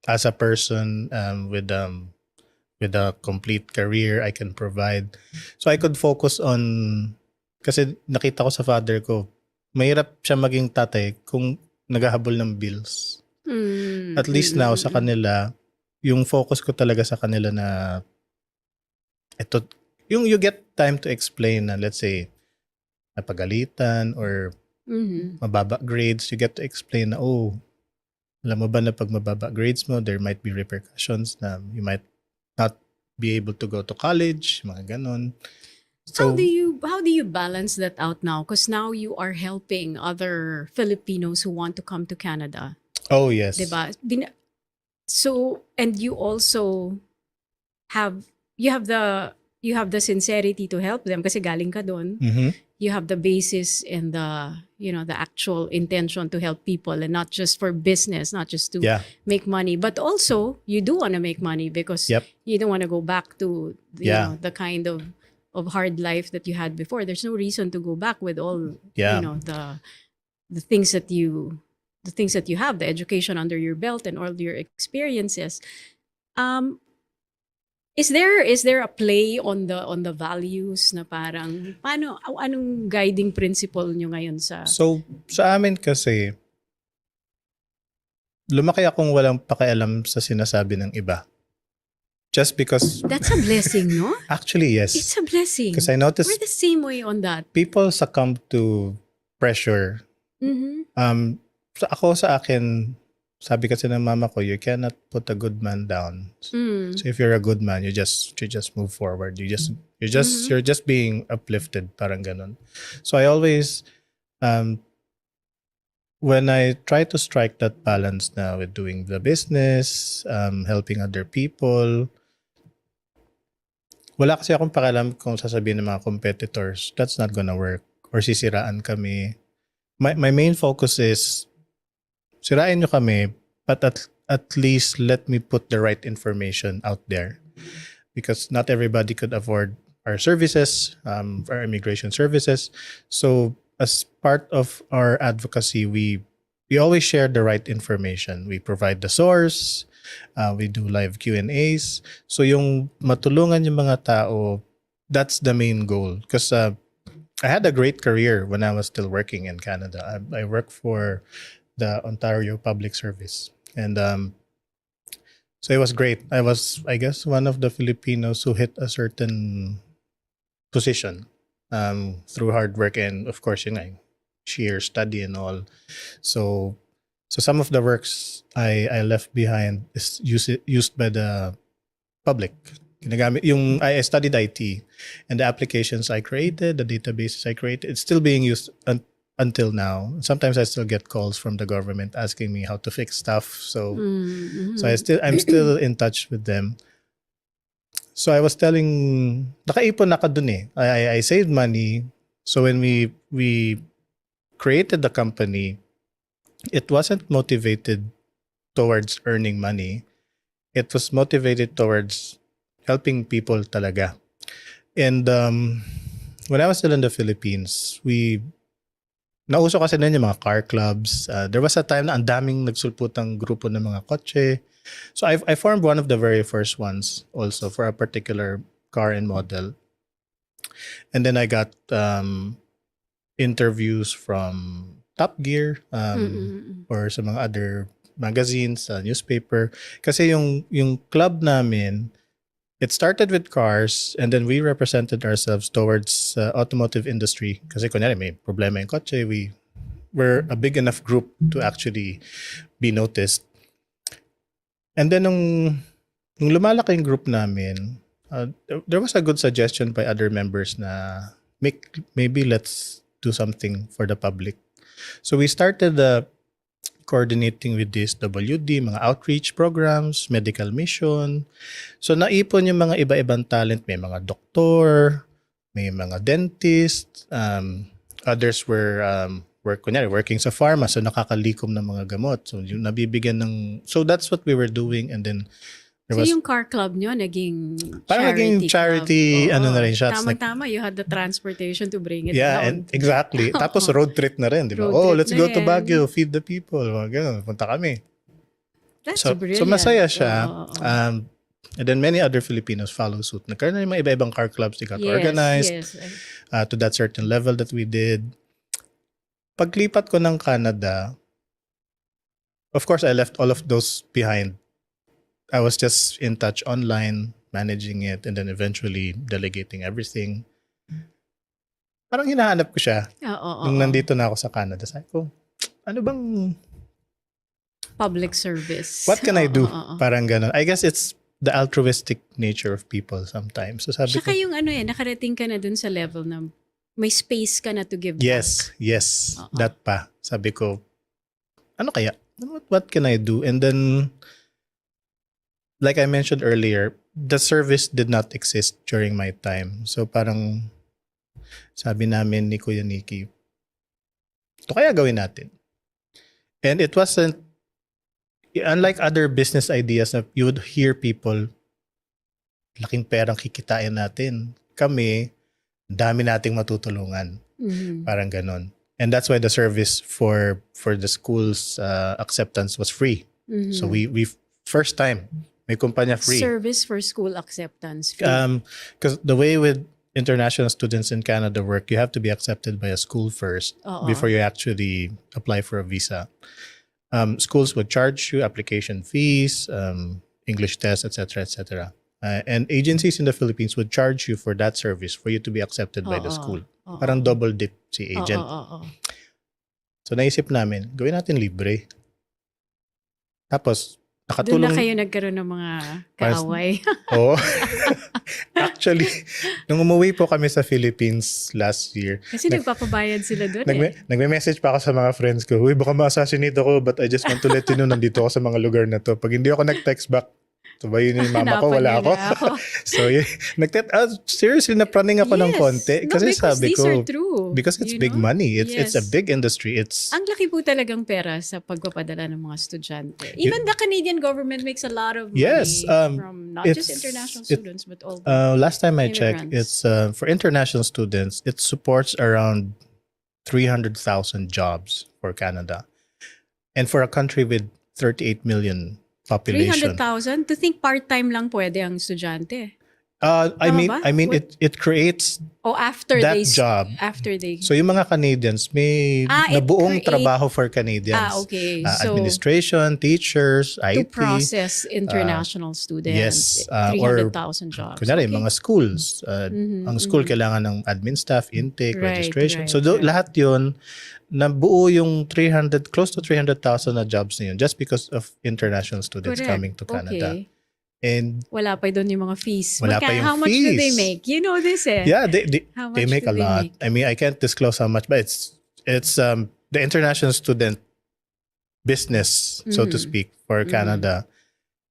As a person with a complete career I can provide. So I could focus on, kasi nakita ko sa father ko, mahirap siya maging tatay kung naghahabol ng bills. At least now sa kanila, yung focus ko talaga sa kanila na ito, yung you get time to explain na let's say napagalitan or mababa grades, you get to explain na alam mo ba na pag mababa grades mo, there might be repercussions na you might not be able to go to college, mga ganon. So, how do you balance that out now? Because now you are helping other Filipinos who want to come to Canada. Oh, yes. Diba? So, and you also have the sincerity to help them kasi galing ka doon. You have the basis and the actual intention to help people and not just for business, not just to make money, but also you do want to make money because you don't want to go back to the kind of hard life that you had before. There's no reason to go back with all the things that you have, the education under your belt and all your experiences. Is there a play on the values na parang anong guiding principle nyo ngayon sa? So sa amin kasi lumaki akong walang pakialam sa sinasabi ng iba. Just because, That's a blessing, no? actually, yes. It's a blessing. Because I We're noticed the same way on that. people succumb to pressure. Mm-hmm. Sa akin, sabi kasi ng mama ko, you cannot put a good man down. Mm. So if you're a good man, you just move forward. You're just being uplifted, parang ganun. So I always, when I try to strike that balance now with doing the business, helping other people, wala kasi akong pakialam kung sasabihin ng mga competitors, that's not gonna work. Or sisiraan kami. My main focus is, sirain nyo kami, but at least let me put the right information out there. Because not everybody could afford our services, our immigration services. So as part of our advocacy, we always share the right information. We provide the source, we do live Q&As. So yung matulungan yung mga tao, that's the main goal. Because I had a great career when I was still working in Canada. I worked for the Ontario Public Service. And so it was great. I was, I guess, one of the Filipinos who hit a certain position through hard work and, of course, sheer study and all. So some of the works I left behind is used by the public. I studied IT, and the applications I created, the databases I created, it's still being used until now. Sometimes I still get calls from the government asking me how to fix stuff. So I'm still in touch with them. So I was telling, nakaipon ako dun eh. I saved money. So when we created the company, it wasn't motivated towards earning money. It was motivated towards helping people talaga. And when I was still in the Philippines, nauso kasi nun yung mga car clubs. There was a time na ang daming nagsulputang grupo ng mga kotse. So I formed one of the very first ones also for a particular car and model. And then I got interviews from Top Gear or sa mga other magazines, newspaper. Kasi yung club namin, it started with cars and then we represented ourselves towards automotive industry. Kasi kunyari may problema yung kotse, we're a big enough group to actually be noticed. And then nung lumalaki yung group namin, there was a good suggestion by other members na maybe let's do something for the public. So we started coordinating with this WD, mga outreach programs, medical mission. So naipon yung mga iba-ibang talent. May mga doktor, may mga dentist, others were working sa pharma, so nakakalikom ng mga gamot. So yung nabibigyan ng, so that's what we were doing. And then so yung car club nyo, naging parang naging charity, club. ano na rin siya. Tama-tama, you had the transportation to bring it yeah, down. And exactly. Tapos road trip na rin, di ba? Let's go to Baguio, feed the people. Ganun, punta kami. That's So brilliant. masaya siya. And then many other Filipinos follow suit. Nagkaroon na yung mga iba-ibang car clubs, they got organized to that certain level that we did. Paglipat ko ng Canada, of course, I left all of those behind. I was just in touch online, managing it, and then eventually delegating everything. Parang hinahanap ko siya. Nung nandito na ako sa Canada. Sabi ko, ano bang public service? What can I do? Parang ganun. I guess it's the altruistic nature of people sometimes. So sabi Saka ko, yung nakarating ka na dun sa level na may space ka na to give yes, back. Yes. That pa. Sabi ko, ano kaya? What can I do? And then, like I mentioned earlier, the service did not exist during my time. So parang sabi namin ni Kuya Nikki, ito kaya gawin natin. And it wasn't, unlike other business ideas na you would hear people, laking perang kikitain natin. Kami, dami nating matutulungan. Parang ganon. And that's why the service for the school's acceptance was free. So we first time, may kumpanya free. Service for school acceptance fee. Because the way with international students in Canada work, you have to be accepted by a school first before you actually apply for a visa. Schools would charge you application fees, English tests, etc., etc. And agencies in the Philippines would charge you for that service for you to be accepted by the school. Parang double dip si agent. So naisip namin, gawin natin libre. Tapos, Doon na nakatulong. kayo nagkaroon ng mga kaaway. Oo. Actually, nung umuwi po kami sa Philippines last year, Kasi nagpapabayad sila doon nagme-message pa ako sa mga friends ko, uy, baka ma-assassinate ako, but I just want to let you know, nandito ako sa mga lugar na to. Pag hindi ako nag-text back, sabayin yung mama ko, wala ako. So, seriously, napraning ako ng konti. Kasi sabi ko, because it's big money. It's a big industry. Ang laki po talagang pera sa pagpapadala ng mga estudyante. Even the Canadian government makes a lot of money from not just international students, but all last time I checked, it's for international students, it supports around 300,000 jobs for Canada. And for a country with 38 million population. 300,000? To think part-time lang pwede ang estudyante. I mean, it creates after that they job. After they. So yung mga Canadians may nabuong trabaho for Canadians. Okay. Administration, teachers, IT. To process international students. Yes. 300,000 jobs. Kunyari, mga schools. Ang school kailangan ng admin staff, intake, registration. So lahat yun, nabuo yung close to 300,000 na jobs na yun just because of international students coming to Canada. Okay. And wala pa doon yung mga fees. Wala pa yung how much fees. do they make? You know this Yeah, they make a lot. I mean, I can't disclose how much, but it's the international student business, so to speak, for Canada.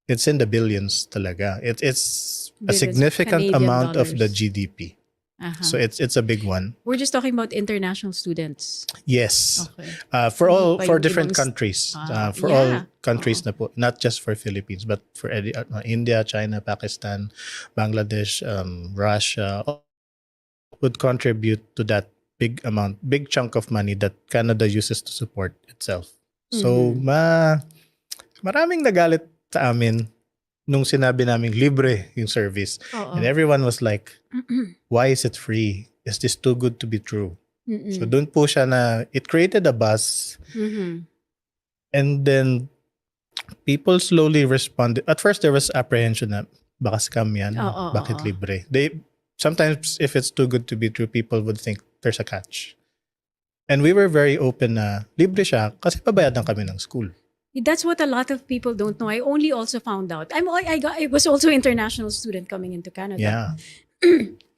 It's in the billions talaga. It's a significant Canadian amount dollars. of the GDP. So it's a big one. We're just talking about international students. Yes. Okay. For different countries. All countries na po, not just for Philippines, but for India, China, Pakistan, Bangladesh, Russia, would contribute to that big chunk of money that Canada uses to support itself. So maraming nagalit sa amin nung sinabi naming libre yung service. And everyone was like, why is it free? Is this too good to be true? So doon po siya na, it created a buzz. And then, people slowly responded. At first, there was apprehension na, baka scam yan. Bakit libre? Sometimes, if it's too good to be true, people would think there's a catch. And we were very open na, libre siya, kasi pabayadan kami ng school. That's what a lot of people don't know. I only also found out. I was also an international student coming into Canada. Yeah.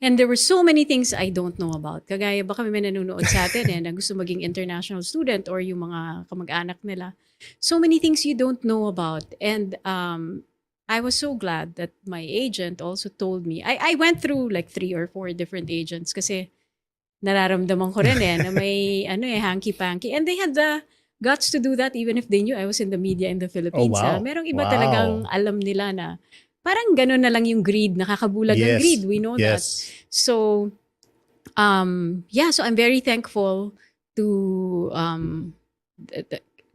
And there were so many things I don't know about. Kagaya baka may nanonood sa atin na gusto maging international student or yung mga kamag-anak nila. So many things you don't know about. And I was so glad that my agent also told me. I went through like 3 or 4 different agents kasi nararamdaman ko rin na may hanky-panky. And they had the guts to do that even if they knew I was in the media in the Philippines. Oh, wow. Merong iba talagang alam nila na parang gano'n na lang yung greed, nakakabulag ang greed. We know that. So, so I'm very thankful to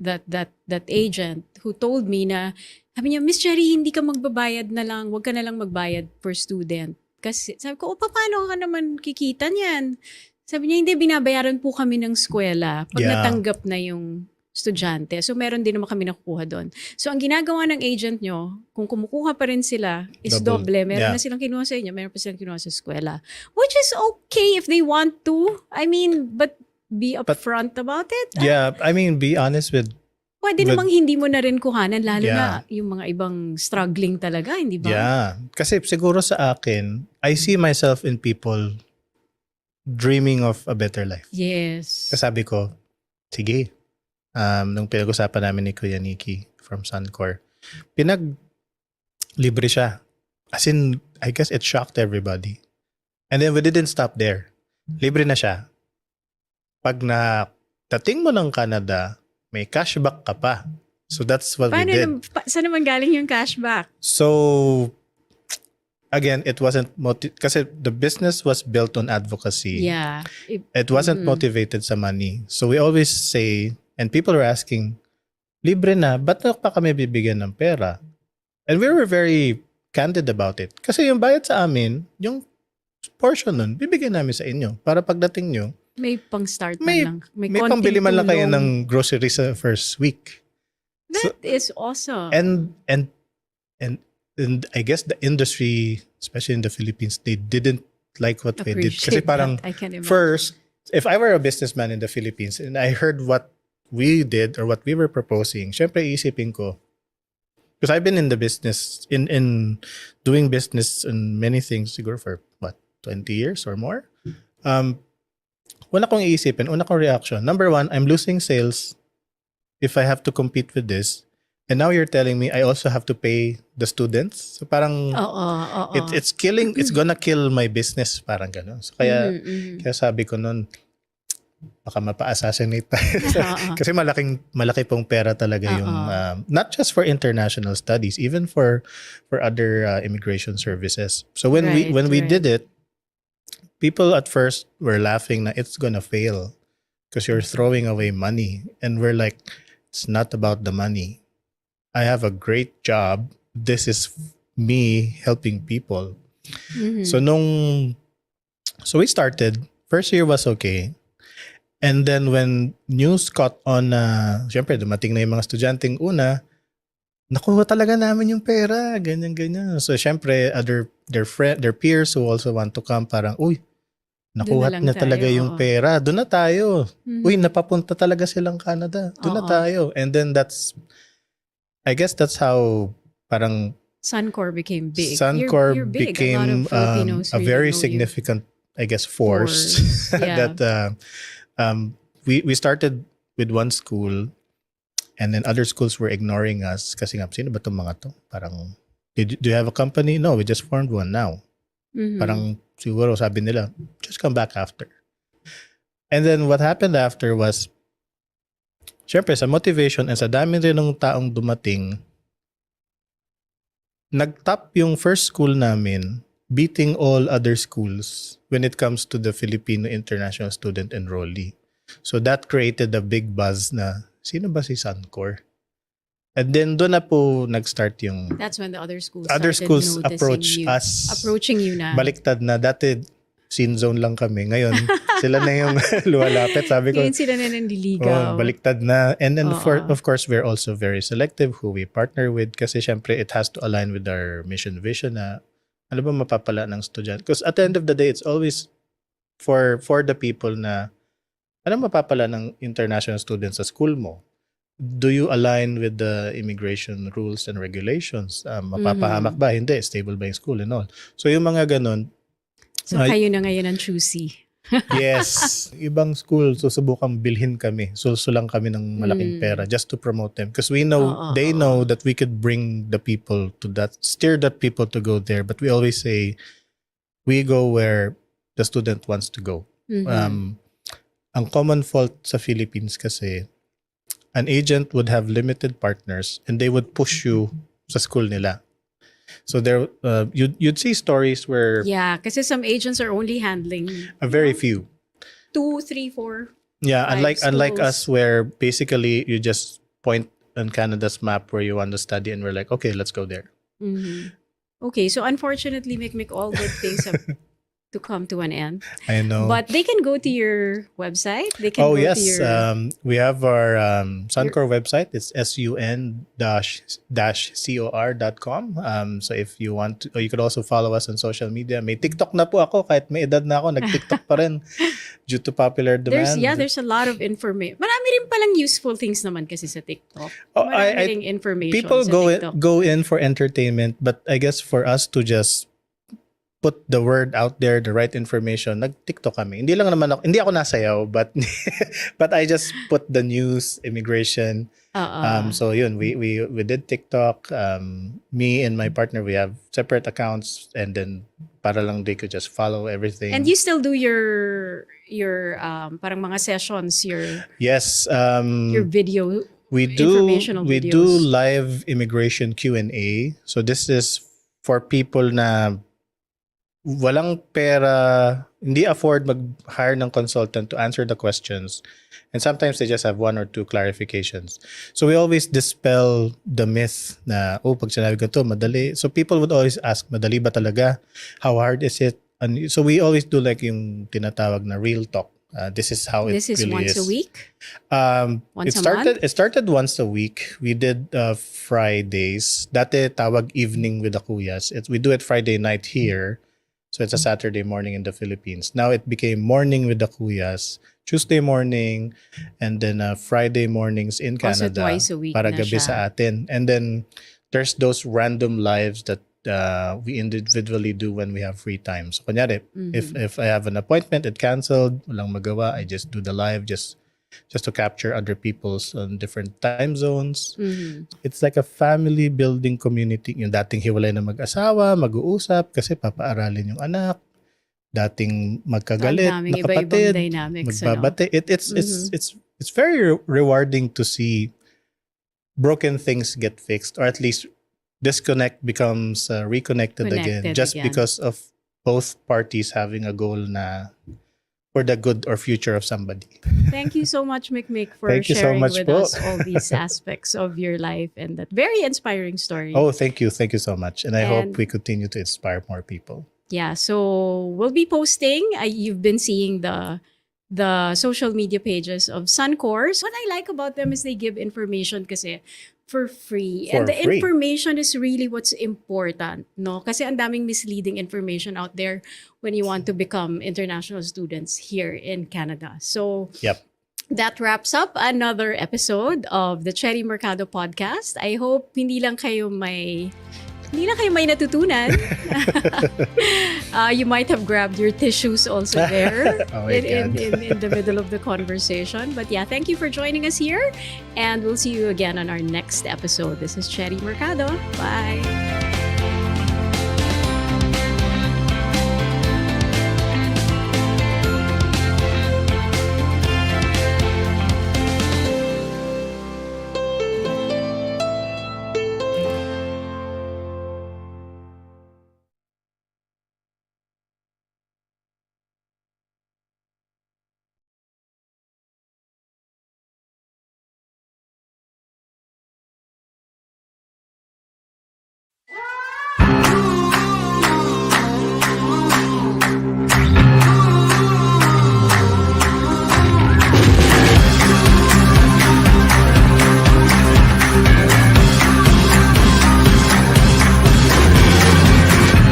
that agent who told me na, sabi niya, Miss Cherie, hindi ka magbabayad na lang, wag ka na lang magbayad per student. Kasi sabi ko, paano ka naman kikita niyan? Sabi niya, hindi, binabayaran po kami ng eskwela pag natanggap na yung estudyante. So, meron din naman kami nakukuha doon. So, ang ginagawa ng agent nyo, kung kumukuha pa rin sila, is doble. Meron na silang kinuha sa inyo, meron pa silang kinuha sa eskwela. Which is okay if they want to. I mean, but be upfront about it. Yeah, I mean, be honest with... Pwede namang hindi mo na rin kuhanan, lalo na yung mga ibang struggling talaga, hindi ba? Yeah. Kasi siguro sa akin, I see myself in people dreaming of a better life. Yes. Kasabi ko, sige. Nung pinag-usapan namin ni Kuya Nikki from Sun-Cor, libre siya. As in, I guess it shocked everybody. And then we didn't stop there. Libre na siya. Pag dating mo ng Canada, may cashback ka pa. So that's what we did. Saan naman galing yung cashback? So, again, it wasn't kasi the business was built on advocacy. Yeah. It wasn't motivated sa money. So we always say, and people are asking, libre na, ba't pa kami bibigyan ng pera? And we were very candid about it. Kasi yung bayad sa amin, yung portion nun, bibigyan namin sa inyo. Para pagdating nyo, may pang-start man lang. May pambili man lang kayo ng groceries sa first week. That is awesome. And and I guess the industry, especially in the Philippines, they didn't like what we did. Kasi Appreciate parang that. I can imagine. first, if I were a businessman in the Philippines and I heard what we did or what we were proposing, syempre iisipin ko, because I've been in the business, in doing business and many things, siguro for what, 20 years or more? Una kong iisipin, una kong reaction, number one, I'm losing sales if I have to compete with this. And now you're telling me I also have to pay the students. So parang it's killing, it's gonna kill my business, parang gano'n. So kaya sabi ko noon, baka mapa-assassinate tayo. Kasi malaki pong pera talaga yung not just for international studies, even for other immigration services. So when we did it, people at first were laughing na it's gonna fail because you're throwing away money, and we're like, it's not about the money. I have a great job. This is me helping people. So we started. First year was okay. And then when news caught on, syempre dumating na yung mga estudyanteng una, nakuha talaga namin yung pera, ganyan. So syempre their peers who also want to come, parang, uy, nakuha na talaga yung pera. Doon na tayo. Uy, napapunta talaga silang Canada. Doon na tayo. And then I guess that's how parang Sun-Cor became big. Sun-Cor you're big. became a very significant, I guess, force. Yeah. that we started with one school, and then other schools were ignoring us kasi nga, sino ba itong mga to? Parang, do you have a company? No, we just formed one now. Parang siguro sabi nila, just come back after. And then what happened after was, syempre sa motivation and sa dami rin ng taong dumating, nag-top yung first school namin, beating all other schools when it comes to the Filipino international student enrollee. So that created a big buzz na, sino ba si Sun-Cor? And then doon na po nag-start yung... That's when the other schools approach us. Approaching you na. Baliktad na. Dati, scene zone lang kami. Ngayon, sila na yung lumalapit. Sabi ko, ngayon sila na nandiligaw. Baliktad na. And then, of course, we're also very selective who we partner with kasi syempre, it has to align with our mission vision na ano ba mapapala ng estudyante. Because at the end of the day, it's always for the people na ano mapapala ng international students sa school mo. Do you align with the immigration rules and regulations? Mapapahamak ba? Hindi. Stable ba yung school and all? So yung mga ganun. So kayo na ngayon ang choosy. Yes. Ibang school, susubukan bilhin kami. Sulsulang kami ng malaking pera just to promote them. Because we know, they know that we could bring the people to that, steer that people to go there. But we always say, we go where the student wants to go. Ang common fault sa Philippines kasi, an agent would have limited partners and they would push you sa school nila. So there, you'd see stories where kasi some agents are only handling a very few, 2, 3, 4. Yeah, schools. unlike us, where basically you just point on Canada's map where you want to study, and we're like, okay, let's go there. Okay, so unfortunately, Micmic, all good things have to come to an end. I know. But they can go to your website. They can go to your... we have our Sun-Cor website. It's sun-cor.com. So if you want to, or you could also follow us on social media. May TikTok na po ako. Kahit may edad na ako, nag-TikTok pa rin due to popular demand. There's a lot of information. Marami rin palang useful things naman kasi sa TikTok. Marami ring information people sa TikTok. go in for entertainment, but I guess for us to just put the word out there, the right information, nag-TikTok kami. Hindi ako nasayaw, but but I just put the news, immigration. So yun, we did TikTok. Me and my partner, we have separate accounts, and then para lang they could just follow everything. And you still do your parang mga sessions, your video. We do videos. live immigration Q&A. So this is for people na walang pera, hindi afford mag-hire ng consultant to answer the questions. And sometimes they just have 1 or 2 clarifications. So we always dispel the myth na, pag sinabi ko to, madali. So people would always ask, madali ba talaga? How hard is it? And so we always do like yung tinatawag na real talk. This is how This is really once a week? Once it a month? started once a week. We did Fridays. Dati tawag evening with the kuyas. We do it Friday night here. So it's a Saturday morning in the Philippines. Now it became morning with the kuyas, Tuesday morning, and then Friday mornings in Also Canada. twice a week Para na gabi siya. sa atin. And then there's those random lives that we individually do when we have free time. So kunyari, if I have an appointment, it canceled, walang magawa, I just do the live just to capture other people's different time zones. It's like a family building community. Yung dating hiwalay na mag-asawa, mag-uusap kasi papaaralin yung anak. Dating magkagalit Ang na daming iba-ibang kapatid, dynamics, magbabate. It's very rewarding to see broken things get fixed, or at least disconnect becomes reconnected again, Connected just again. because of both parties having a goal na for the good or future of somebody. Thank you so much, Micmic, for Thank you so sharing much with po. us all these aspects of your life and that very inspiring story. Oh, thank you so much, and I And- hope we continue to inspire more people. Yeah, so we'll be posting. You've been seeing the social media pages of Sun-Cor. What I like about them is they give information kasi for free. And For the free. information is really what's important, no? Kasi ang daming misleading information out there when you want to become international students here in Canada. So Yep. that wraps up another episode of the Cherie Mercado podcast. I hope hindi lang kayo may natutunan. You might have grabbed your tissues also there Oh my in the middle of the conversation. But yeah, thank you for joining us here. And we'll see you again on our next episode. This is Cherie Mercado. Bye.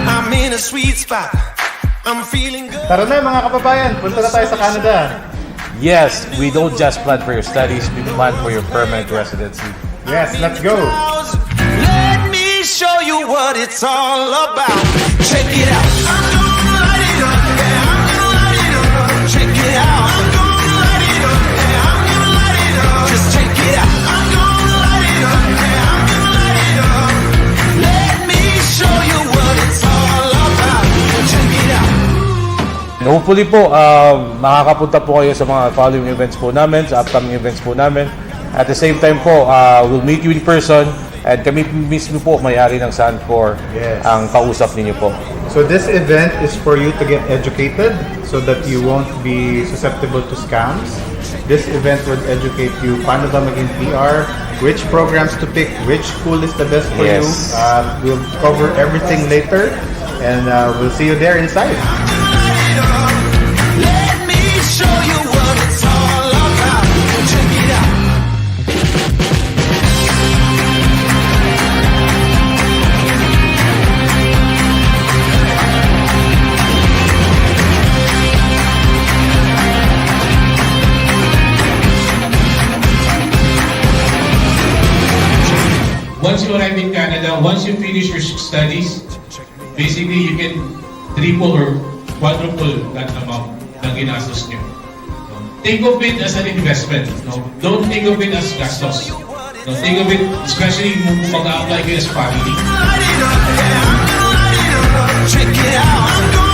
I'm in a sweet spot. I'm feeling good. Tara na mga kababayan, punta na tayo sa Canada. Yes, we don't just plan for your studies, we plan for your permanent residency. Yes, let's go. Let me show you what it's all about. Check it out. I'm gonna light it up. Yeah, I'm gonna light it up. Check it out. I'm gonna light it up. Yeah, I'm gonna light it up. Just check it out. I'm gonna light it up. Yeah, I'm gonna light it up. Let me show you what it's all about. Check it out. And hopefully po, makakapunta po kayo sa mga following events po namin, sa upcoming events po namin. At the same time po, we'll meet you in person. And kami mismo po, may-ari ng Sun-Cor, Yes. ang kausap ninyo po. So this event is for you to get educated so that you won't be susceptible to scams. This event would educate you paano ba maging PR, which programs to pick, which school is the best for you. Yes. We'll cover everything later, and we'll see you there inside. Let me show you what it's all about. Check it out. Once you arrive in Canada, once you finish your studies, basically you can triple or quadruple that amount na ginastos nyo. Think of it as an investment. No? Don't think of it as gastos. No? Think of it, especially kung mag-apply kayo as family. Light it up, yeah, I'm gonna light it up. Check it out. I'm gonna